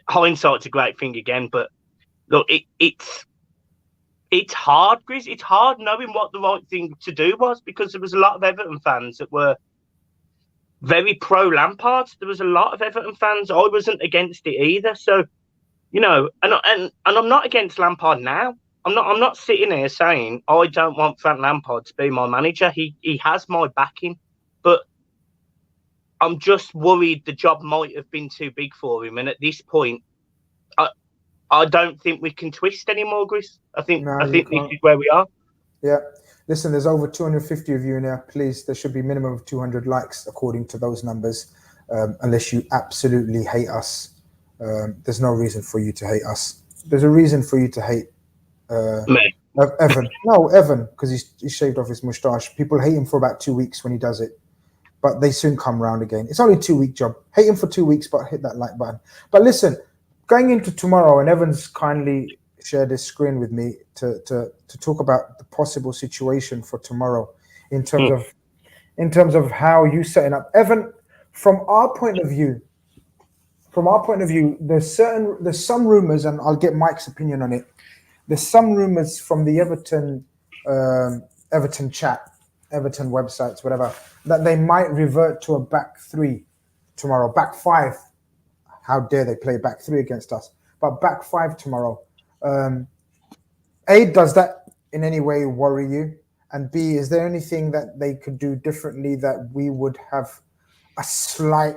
hindsight's a great thing again. But look, it's hard, Grizz. It's hard knowing what the right thing to do was, because there was a lot of Everton fans that were very pro Lampard. There was a lot of Everton fans. I wasn't against it either. So, and I'm not against Lampard now. I'm not sitting here saying I don't want Frank Lampard to be my manager. He has my backing, but I'm just worried the job might have been too big for him. And at this point, I don't think we can twist anymore, Grizz. I think this is where we are. Yeah. Listen, there's over 250 of you in there. Please, there should be minimum of 200 likes according to those numbers. Unless you absolutely hate us, there's no reason for you to hate us. There's a reason for you to hate Evan. No, Evan, because he shaved off his moustache. People hate him for about 2 weeks when he does it, but they soon come round again. It's only a 2-week job. Hate him for 2 weeks, but hit that like button. But listen, going into tomorrow, and Evan's kindly shared his screen with me to talk about the possible situation for tomorrow in terms of how you setting up. Evan, from our point of view, there's some rumors, and I'll get Mike's opinion on it. There's some rumors from the Everton chat, Everton websites, whatever, that they might revert to a back three tomorrow. Back five. How dare they play back three against us? But back five tomorrow. A, does that in any way worry you? And B, is there anything that they could do differently that we would have a slight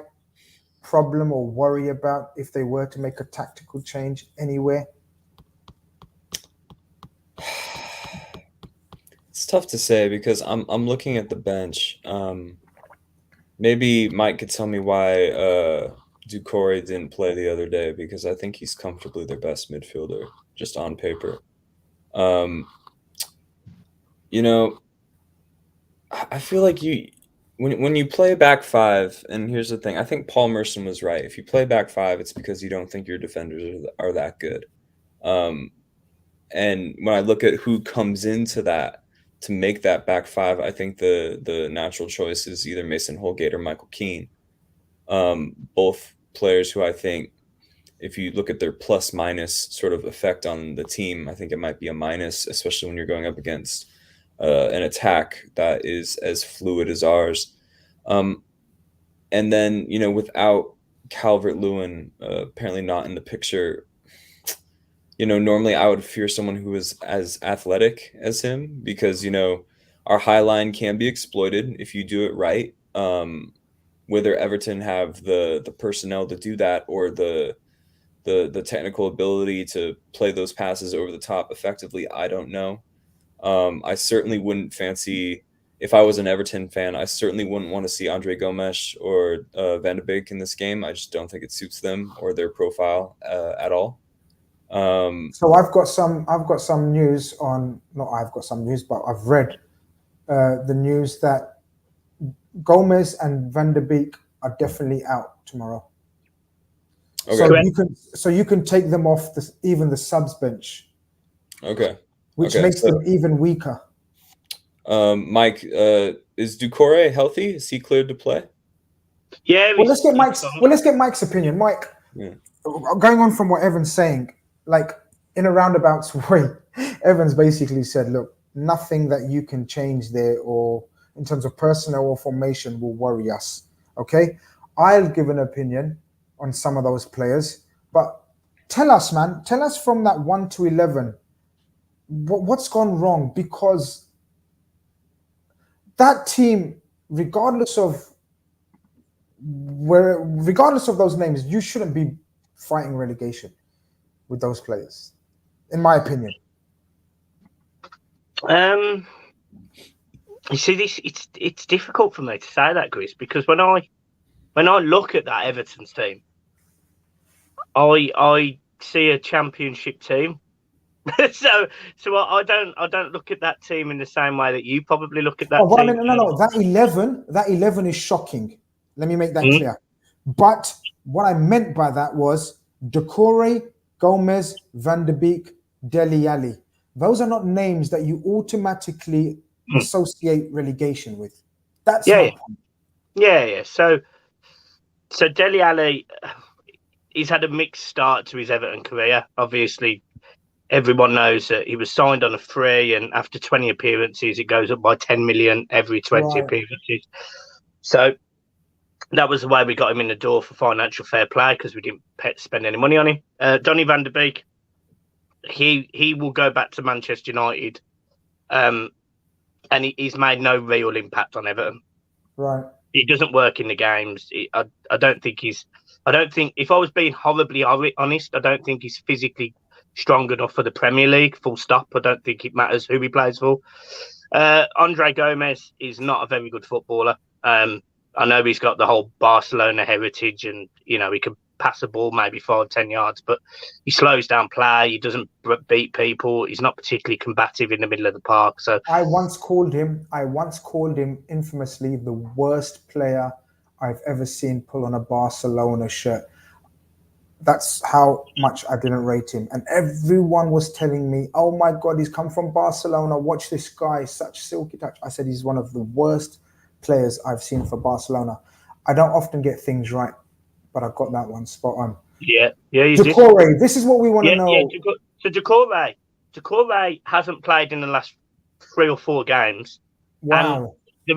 problem or worry about if they were to make a tactical change anywhere? It's tough to say because I'm looking at the bench. Maybe Mike could tell me why Doucouré didn't play the other day, because I think he's comfortably their best midfielder just on paper. I feel like when you play back five, and here's the thing, I think Paul Merson was right. If you play back five, it's because you don't think your defenders are that good. And when I look at who comes into that to make that back five, I think the natural choice is either Mason Holgate or Michael Keane. Both players who I think, if you look at their plus minus sort of effect on the team, I think it might be a minus, especially when you're going up against an attack that is as fluid as ours. And then, without Calvert-Lewin apparently not in the picture, normally I would fear someone who is as athletic as him, because, our high line can be exploited if you do it right. Whether Everton have the personnel to do that, or the technical ability to play those passes over the top effectively, I don't know. I certainly wouldn't fancy, if I was an Everton fan, I certainly wouldn't want to see Andre Gomes or Van de Beek in this game. I just don't think it suits them or their profile at all. So I've got some news on, not I've got some news, but I've read the news that Gomez and Van de Beek are definitely out tomorrow. Okay. So you can take them off even the subs bench. Okay. Which makes them even weaker. Mike, is Doucouré healthy? Is he cleared to play? Yeah, Well, let's get Mike's. fine. Well, let's get Mike's opinion. Mike, Yeah. going on from what Evan's saying, like in a roundabout way, Evans basically said, "Look, nothing that you can change there, or in terms of personnel or formation, will worry us." Okay, I'll give an opinion on some of those players, but tell us, man, tell us from that 1 to 11, what's gone wrong, because that team, regardless of those names, you shouldn't be fighting relegation with those players, in my opinion. You see, it's difficult for me to say that, Grizz, because when I look at that Everton team, I see a championship team. so I don't look at that team in the same way that you probably look at that team. I mean, no, that 11 is shocking. Let me make that clear. But what I meant by that was Doucouré, Gomez, Van der Beek, Dele Alli. Those are not names that you automatically associate relegation with. That's my point. Yeah. So Dele Alli, he's had a mixed start to his Everton career. Obviously, everyone knows that he was signed on a free, and after 20 appearances, it goes up by 10 million every 20 appearances. So that was the way we got him in the door for financial fair play, because we didn't spend any money on him. Donny van der Beek, he will go back to Manchester United, and he's made no real impact on Everton. Right. He doesn't work in the games. I don't think if I was being horribly honest, I don't think he's physically strong enough for the Premier League, full stop. I don't think it matters who he plays for. Andre Gomez is not a very good footballer. I know he's got the whole Barcelona heritage, and he can pass a ball maybe 5-10 yards, but he slows down play. He doesn't beat people. He's not particularly combative in the middle of the park. So I once called him infamously the worst player I've ever seen pull on a Barcelona shirt. That's how much I didn't rate him. And everyone was telling me, "Oh my God, he's come from Barcelona. Watch this guy, such silky touch." I said, he's one of the worst players I've seen for Barcelona. I don't often get things right, but I got that one spot on. Yeah, you Doucouré, this is what we want to know. Yeah, so Doucouré hasn't played in the last 3 or 4 games. Wow. And the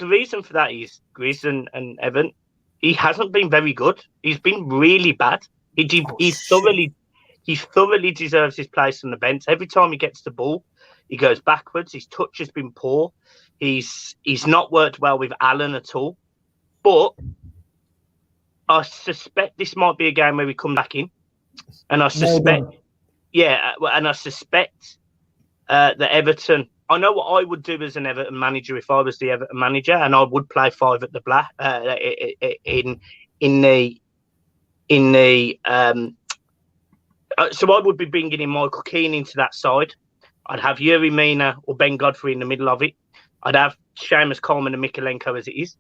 reason for that is, Grizz and Evan, he hasn't been very good. He's been really bad. He thoroughly deserves his place on the bench. Every time he gets the ball, he goes backwards. His touch has been poor. He's not worked well with Alan at all. But I suspect this might be a game where we come back in, and I suspect, that Everton. I know what I would do as an Everton manager if I was the Everton manager, and I would play 5 at the black so I would be bringing in Michael Keane into that side. I'd have Yuri Mina or Ben Godfrey in the middle of it. I'd have Seamus Coleman and Mikalenko as it is.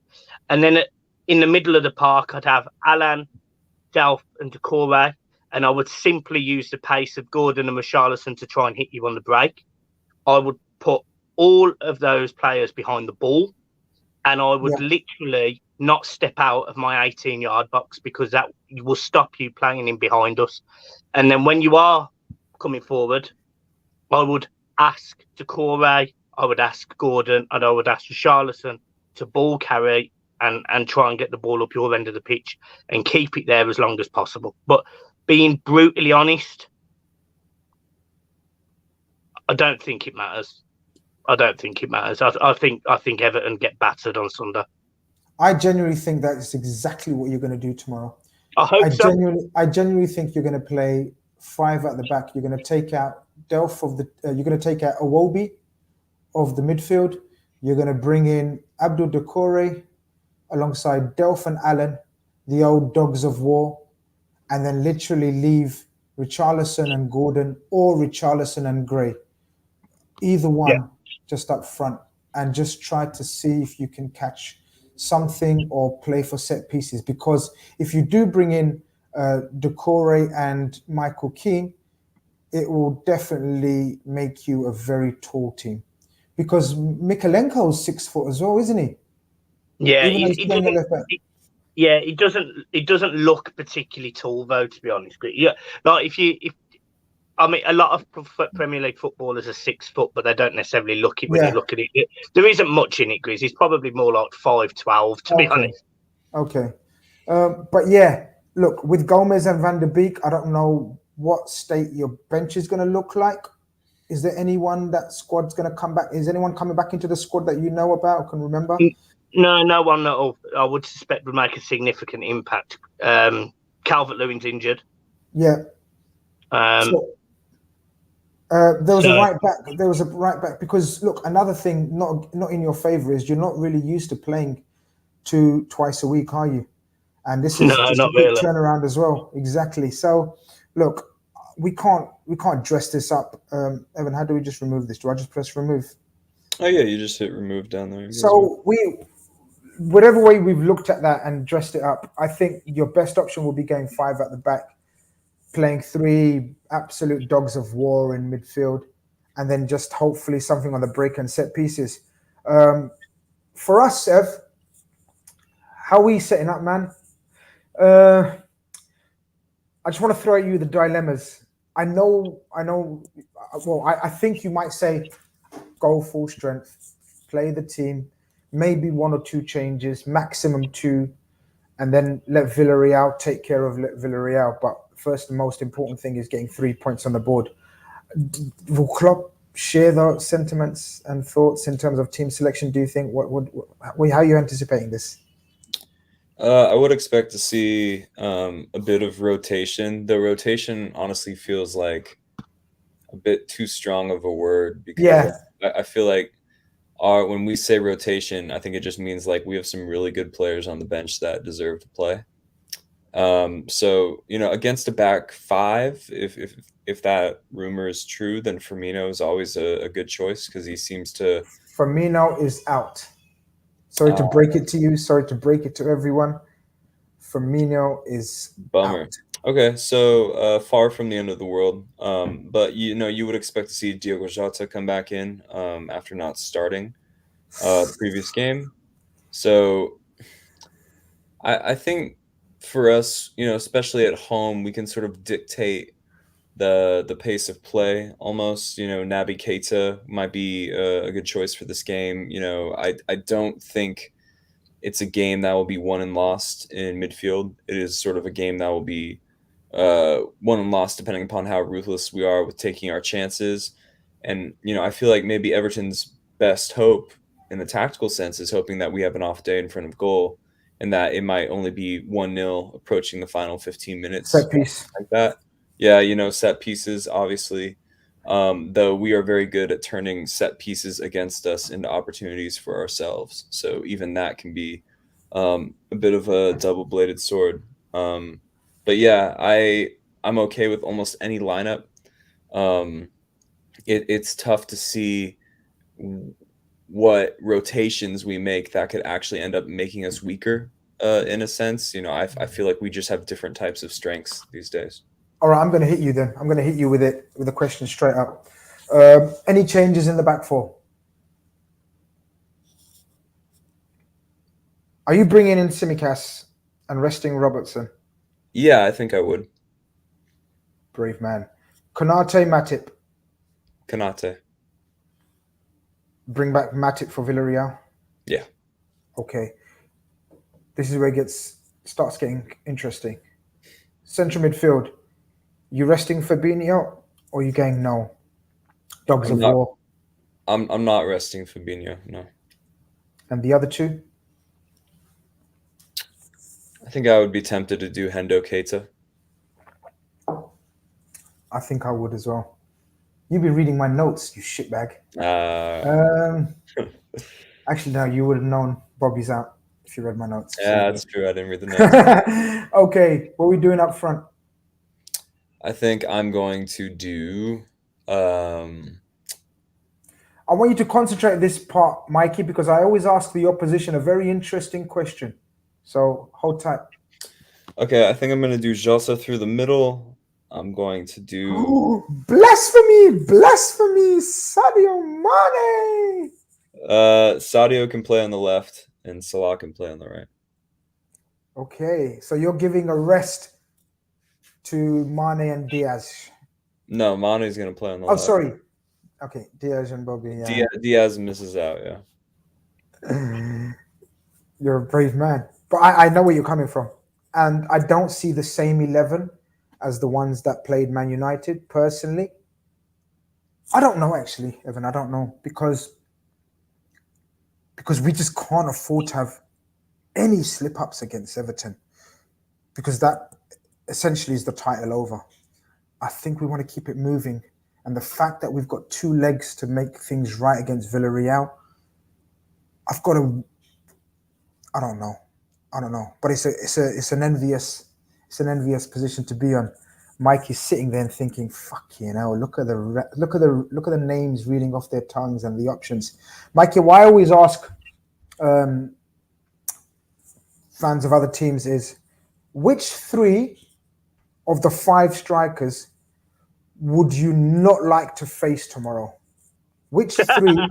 And then in the middle of the park, I'd have Alan, Delph and Doucouré. And I would simply use the pace of Gordon and Richarlison to try and hit you on the break. I would put all of those players behind the ball. And I would literally not step out of my 18-yard box, because that will stop you playing in behind us. And then when you are coming forward, I would ask Doucouré, I would ask Gordon, and I would ask Richarlison to ball carry and try and get the ball up your end of the pitch and keep it there as long as possible. But being brutally honest, I don't think it matters. I think Everton get battered on Sunday. I genuinely think that is exactly what you're going to do tomorrow. I hope so. I genuinely think you're going to play 5 at the back. You're going to take out Delph you're going to take out Iwobi of the midfield. You're going to bring in Abdul Doucouré alongside Delph and Allen, the old dogs of war, and then literally leave Richarlison and Gordon, or Richarlison and Gray, either one, just up front, and just try to see if you can catch something or play for set pieces. Because if you do bring in Doucouré and Michael Keane, it will definitely make you a very tall team. because Mikalenko's 6 foot as well, isn't he? Yeah, Even though he's playing the left back. Yeah, it doesn't look particularly tall though, to be honest. But yeah, like if I mean, a lot of Premier League footballers are 6 foot, but they don't necessarily look it when you look at it. There isn't much in it, Grizz. He's probably more like 5'12", to be honest. Okay. But yeah, look, with Gomez and Van der Beek, I don't know what state your bench is going to look like. Is there anyone that squad's going to come back? Is anyone coming back into the squad that you know about or can remember? No one that I would suspect would make a significant impact. Calvert-Lewin's injured. Yeah. There was a right back. There was a right back because look, another thing not in your favour is you're not really used to playing twice a week, are you? And this is just a big turnaround as well. Exactly. So look, we can't dress this up. Evan, how do we just remove this? Do I just press remove? Oh yeah, you just hit remove down there. So whatever way we've looked at that and dressed it up, I think your best option will be going 5 at the back, playing 3 absolute dogs of war in midfield, and then just hopefully something on the break and set pieces. For us, Ev, how are we setting up, man? I just want to throw at you the dilemmas. I know. Well, I think you might say, go full strength, play the team, maybe 1 or 2 changes, maximum 2, and then let Villarreal take care of Villarreal. But first, the most important thing is getting 3 points on the board. Will Klopp share those sentiments and thoughts in terms of team selection? Do you think? How are you anticipating this? I would expect to see a bit of rotation. The rotation honestly feels like a bit too strong of a word because I feel like when we say rotation, I think it just means like we have some really good players on the bench that deserve to play. So against a back 5, if that rumor is true, then Firmino is always a good choice because he seems to. Firmino is out. Sorry to break it to you. Sorry to break it to everyone. Firmino is bummer. Out. Okay, so far from the end of the world. But you would expect to see Diogo Jota come back in after not starting the previous game. So I think for us, especially at home, we can sort of dictate the pace of play almost. Naby Keita might be a good choice for this game. I don't think it's a game that will be won and lost in midfield. It is sort of a game that will be won and lost depending upon how ruthless we are with taking our chances. And I feel like maybe Everton's best hope in the tactical sense is hoping that we have an off day in front of goal and that it might only be 1-0 approaching the final 15 minutes. Set piece. Like that. Yeah, set pieces, obviously. Though we are very good at turning set pieces against us into opportunities for ourselves. So even that can be a bit of a double-bladed sword. But yeah, I'm okay with almost any lineup. It's tough to see what rotations we make that could actually end up making us weaker in a sense. I feel like we just have different types of strengths these days. All right, I'm going to hit you then. I'm going to hit you with a question straight up. Any changes in the back 4? Are you bringing in Tsimikas and resting Robertson? Yeah, I think I would. Brave man. Konate, Matip. Konate. Bring back Matip for Villarreal? Yeah. Okay. This is where it starts getting interesting. Central midfield. You resting Fabinho or you going no? Dogs of war. I'm not resting Fabinho, no. And the other 2? I think I would be tempted to do Hendo Keita. I think I would as well. You've been reading my notes, you shitbag. Actually, no, you would have known Bobby's out if you read my notes. Yeah, that's true. I didn't read the notes. Okay, what are we doing up front? I think I'm going to do. I want you to concentrate this part, Mikey, because I always ask the opposition a very interesting question. So hold tight. Okay, I think I'm going to do Jota through the middle. I'm going to do blasphemy, Sadio Mane. Sadio can play on the left and Salah can play on the right. Okay, so you're giving a rest to Mane and Diaz. No, Mane's going to play on the Oh, left. sorry. Okay, Diaz and Bobby. Yeah. Diaz misses out, yeah. You're a brave man. But I know where you're coming from. And I don't see the same 11 as the ones that played Man United, personally. I don't know, actually, Evan. I don't know. Because we just can't afford to have any slip-ups against Everton. Because that essentially is the title over. I think we want to keep it moving. And the fact that we've got 2 legs to make things right against Villarreal, I've got to... I don't know, but it's an envious position to be on. Mike is sitting there and thinking, "Fucking hell! Look at the names reading off their tongues and the options." Mikey, why I always ask fans of other teams is, which 3 of the 5 strikers would you not like to face tomorrow? Which 3?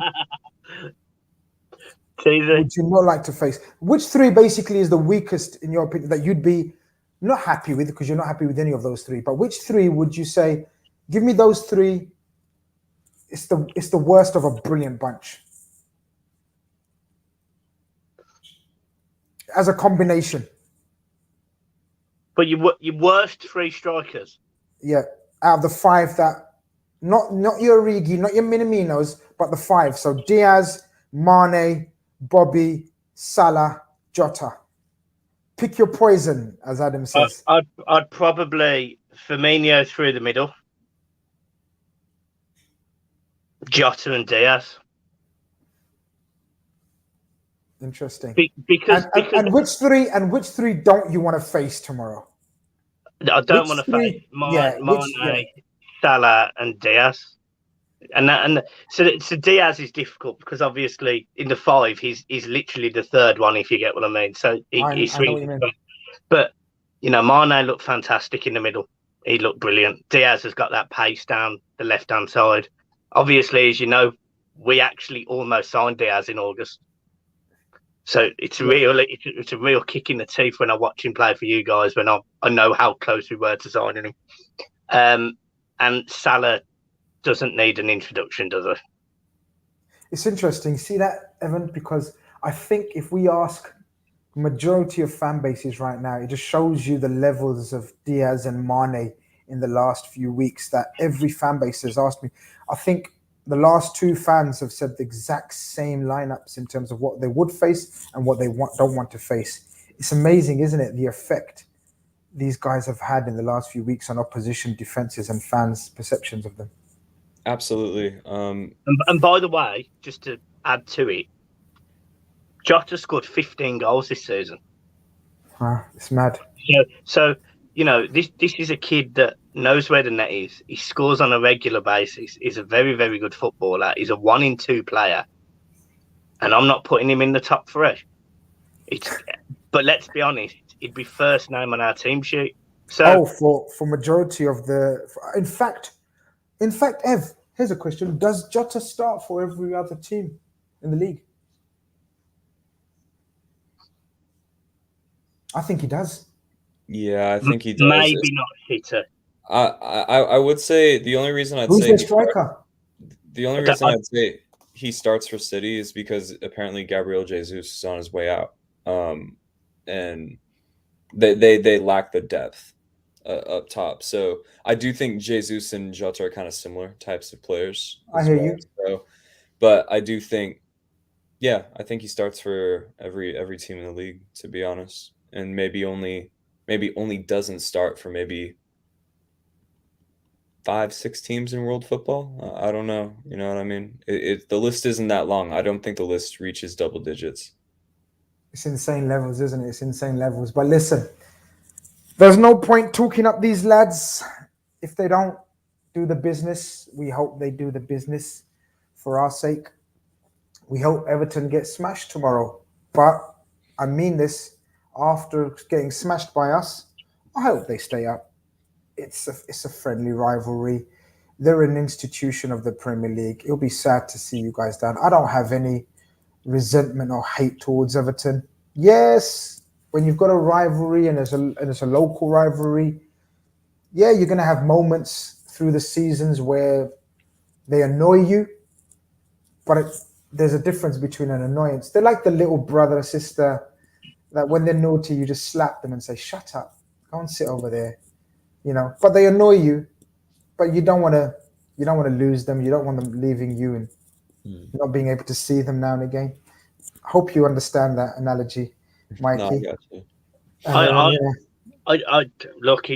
Would you not like to face? Which 3 basically is the weakest in your opinion that you'd be not happy with, because you're not happy with any of those 3, but which 3 would you say, give me those 3, it's the worst of a brilliant bunch as a combination? But your worst 3 strikers? Yeah, out of the 5 that, not your Origi, not your Minaminos, but the 5. So Diaz, Mane, Bobby, Salah, Jota. Pick your poison, as Adam says. I'd probably Firmino through the middle, Jota and Diaz. Interesting. Because which 3 don't you want to face tomorrow? I don't want to face Mane, Salah, and Diaz. So Diaz is difficult because obviously in the 5 he's literally the 3rd one, if you get what I mean. So he's really, but Mane looked fantastic in the middle. He looked brilliant. Diaz has got that pace down the left hand side. Obviously, as you know, we actually almost signed Diaz in August. So it's a real kick in the teeth when I watch him play for you guys, when I know how close we were to signing him. And Salah doesn't need an introduction, does it? It's interesting. See that, Evan? Because I think if we ask majority of fan bases right now, it just shows you the levels of Diaz and Mane in the last few weeks that every fan base has asked me. I think the last 2 fans have said the exact same lineups in terms of what they would face and what they don't want to face. It's amazing, isn't it? The effect these guys have had in the last few weeks on opposition defenses and fans' perceptions of them. Absolutely. And by the way, just to add to it, Jota scored 15 goals this season. It's mad. So this is a kid that knows where the net is. He scores on a regular basis. He's a very, very good footballer. He's a 1 in 2 player. And I'm not putting him in the top 3. But let's be honest, he'd be first name on our team sheet. So for majority of the... In fact, Ev, here's a question. Does Jota start for every other team in the league? I think he does. Yeah, I think he does. Maybe not hitter. I would say the only reason I'd Who's say their striker? The only reason I'd say he starts for City is because apparently Gabriel Jesus is on his way out, and they lack the depth up top. So I do think Jesus and Jota are kind of similar types of players. I hear you. So, but I do think, I think he starts for every team in the league, to be honest, and maybe only doesn't start for maybe 5-6 teams in world football. I don't know. You know what I mean? The list isn't that long. I don't think the list reaches double digits. It's insane levels, isn't it? It's insane levels. But listen, there's no point talking up these lads if they don't do the business. We hope they do the business for our sake. We hope Everton gets smashed tomorrow. But I mean this, after getting smashed by us, I hope they stay up. it's a friendly rivalry. They're an institution of the Premier League. It'll be sad to see you guys down. I don't have any resentment or hate towards Everton. Yes, when you've got a rivalry and it's a local rivalry, yeah, you're gonna have moments through the seasons where they annoy you, but there's a difference between an annoyance. They're like the little brother or sister that when they're naughty, you just slap them and say, "Shut up, go and sit over there," But they annoy you, but you don't want to lose them. You don't want them leaving you and not being able to see them now and again. Hope you understand that analogy, Mikey. No, I got you. I look,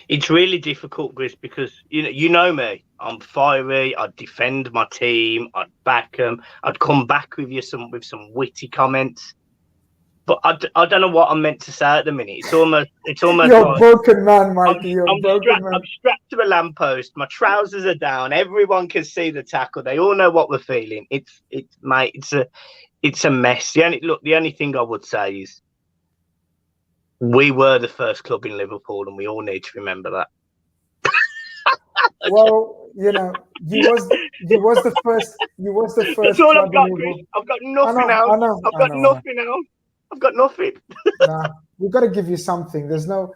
it's really difficult, Grizz, because you know me. I'm fiery. I'd defend my team. I'd back them. I'd come back with you with some witty comments. But I don't know what I'm meant to say at the minute. It's almost. You're like, a broken man, Mikey. I'm strapped to a lamppost. My trousers are down. Everyone can see the tackle. They all know what we're feeling. It's a mess. The only thing I would say is we were the first club in Liverpool, and we all need to remember that. Well, you was the first. You was the first. That's all I've got, Chris. I've got nothing else. I've got nothing else. I've got nothing. Nah, we've got to give you something. There's no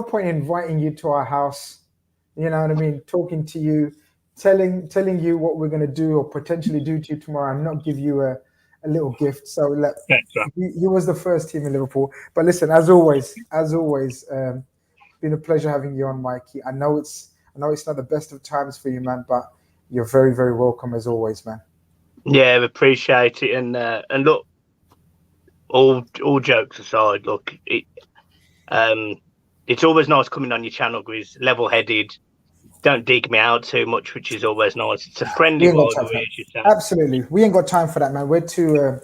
point in inviting you to our house. You know what I mean? Talking to you, telling you what we're going to do or potentially do to you tomorrow, and not give you a little gift. So you was the first team in Liverpool. But listen, as always, been a pleasure having you on, Mikey. I know it's not the best of times for you, man, but you're very, very welcome as always, man. Yeah, appreciate it. And look, all jokes aside, look, it's always nice coming on your channel, Grizz. Level-headed, don't dig me out too much, which is always nice. It's a friendly rivalry, as you say. Absolutely, we ain't got time for that, man. We're too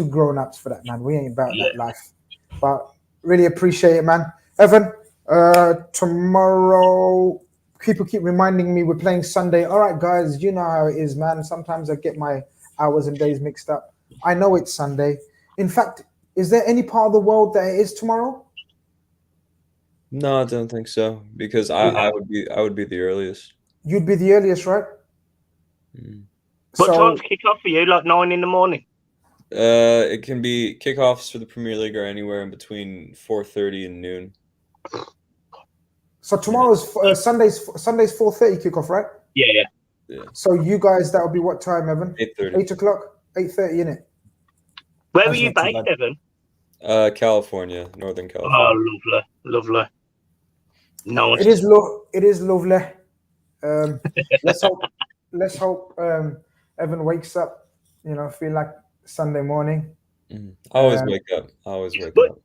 grown ups for that, man. We ain't about that life. But really appreciate it, man. Evan, tomorrow, people keep reminding me we're playing Sunday. All right, guys, you know how it is, man. Sometimes I get my hours and days mixed up. I know it's Sunday. In fact, is there any part of the world that it is tomorrow? No, I don't think so, because I would be the earliest. You'd be the earliest, right? What time's kickoff for you? Like 9 in the morning? It can be kickoffs for the Premier League or anywhere in between 4:30 and noon. So tomorrow's Sunday's 4:30 kickoff, right? Yeah. So you guys, that'll be what time, Evan? 8:30. 8 o'clock, 8:30, innit? Where were you based, Evan? California, Northern California. Oh, lovely. No, it is lovely. Let's hope Evan wakes up, feel like Sunday morning. I always wake up. But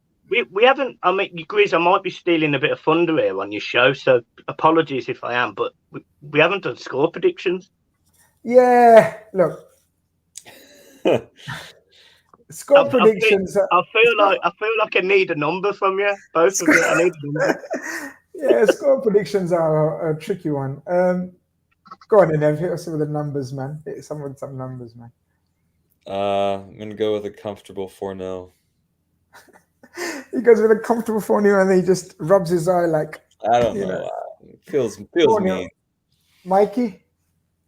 we haven't. I mean, Grizz, I might be stealing a bit of thunder here on your show, so apologies if I am. But we haven't done score predictions. Yeah, look. Score predictions. I feel like I need a number from you, both of you. I need a number. Yeah, score predictions are a tricky one. Go on, Ev. Hit us with the numbers, man. Hit some numbers, man. I'm gonna go with a comfortable 4-0. He goes with a comfortable 4-0 and then he just rubs his eye like. I don't know. Feels mean. Mikey?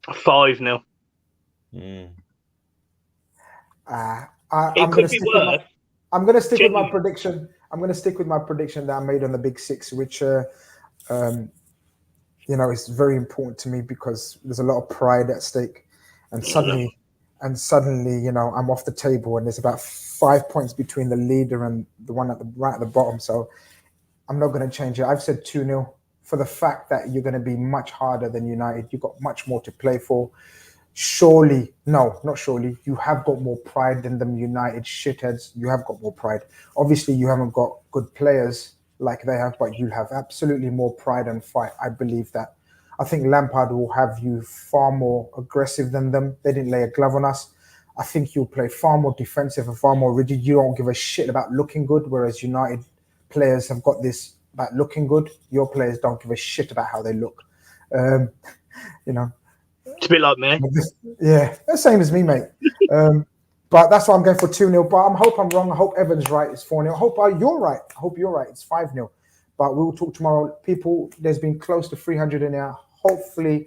5-0. I'm going to stick with my prediction. I'm going to stick with my prediction that I made on the Big Six, which is very important to me because there's a lot of pride at stake, and suddenly, I'm off the table, and there's about 5 points between the leader and the one right at the bottom. So I'm not going to change it. I've said 2-0 for the fact that you're going to be much harder than United. You've got much more to play for. Surely, no, not surely. You have got more pride than them United shitheads. You have got more pride. Obviously, you haven't got good players like they have, but you have absolutely more pride and fight. I believe that. I think Lampard will have you far more aggressive than them. They didn't lay a glove on us. I think you'll play far more defensive and far more rigid. You don't give a shit about looking good, whereas United players have got this about looking good. Your players don't give a shit about how they look. It's a bit like me. Yeah, the same as me, mate. But that's why I'm going for 2-0. But I hope I'm wrong. I hope Evan's right. It's 4-0. I hope you're right. It's 5-0. But we'll talk tomorrow. People, there's been close to 300 in there. Hopefully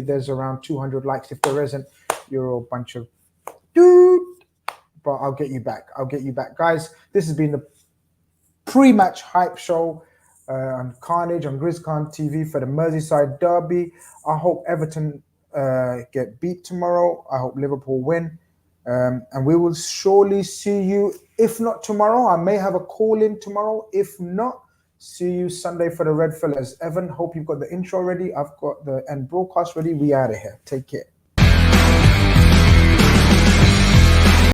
there's around 200 likes. If there isn't, you're a bunch of dude. But I'll get you back. Guys, this has been the pre-match hype show on Carnage, on Grizz TV for the Merseyside derby. I hope Everton get beat tomorrow. I hope Liverpool win. And we will surely see you. If not tomorrow, I may have a call in tomorrow. If not, see you Sunday for the Red Fellas. Evan, hope you've got the intro ready. I've got the end broadcast ready. We out of here. Take care.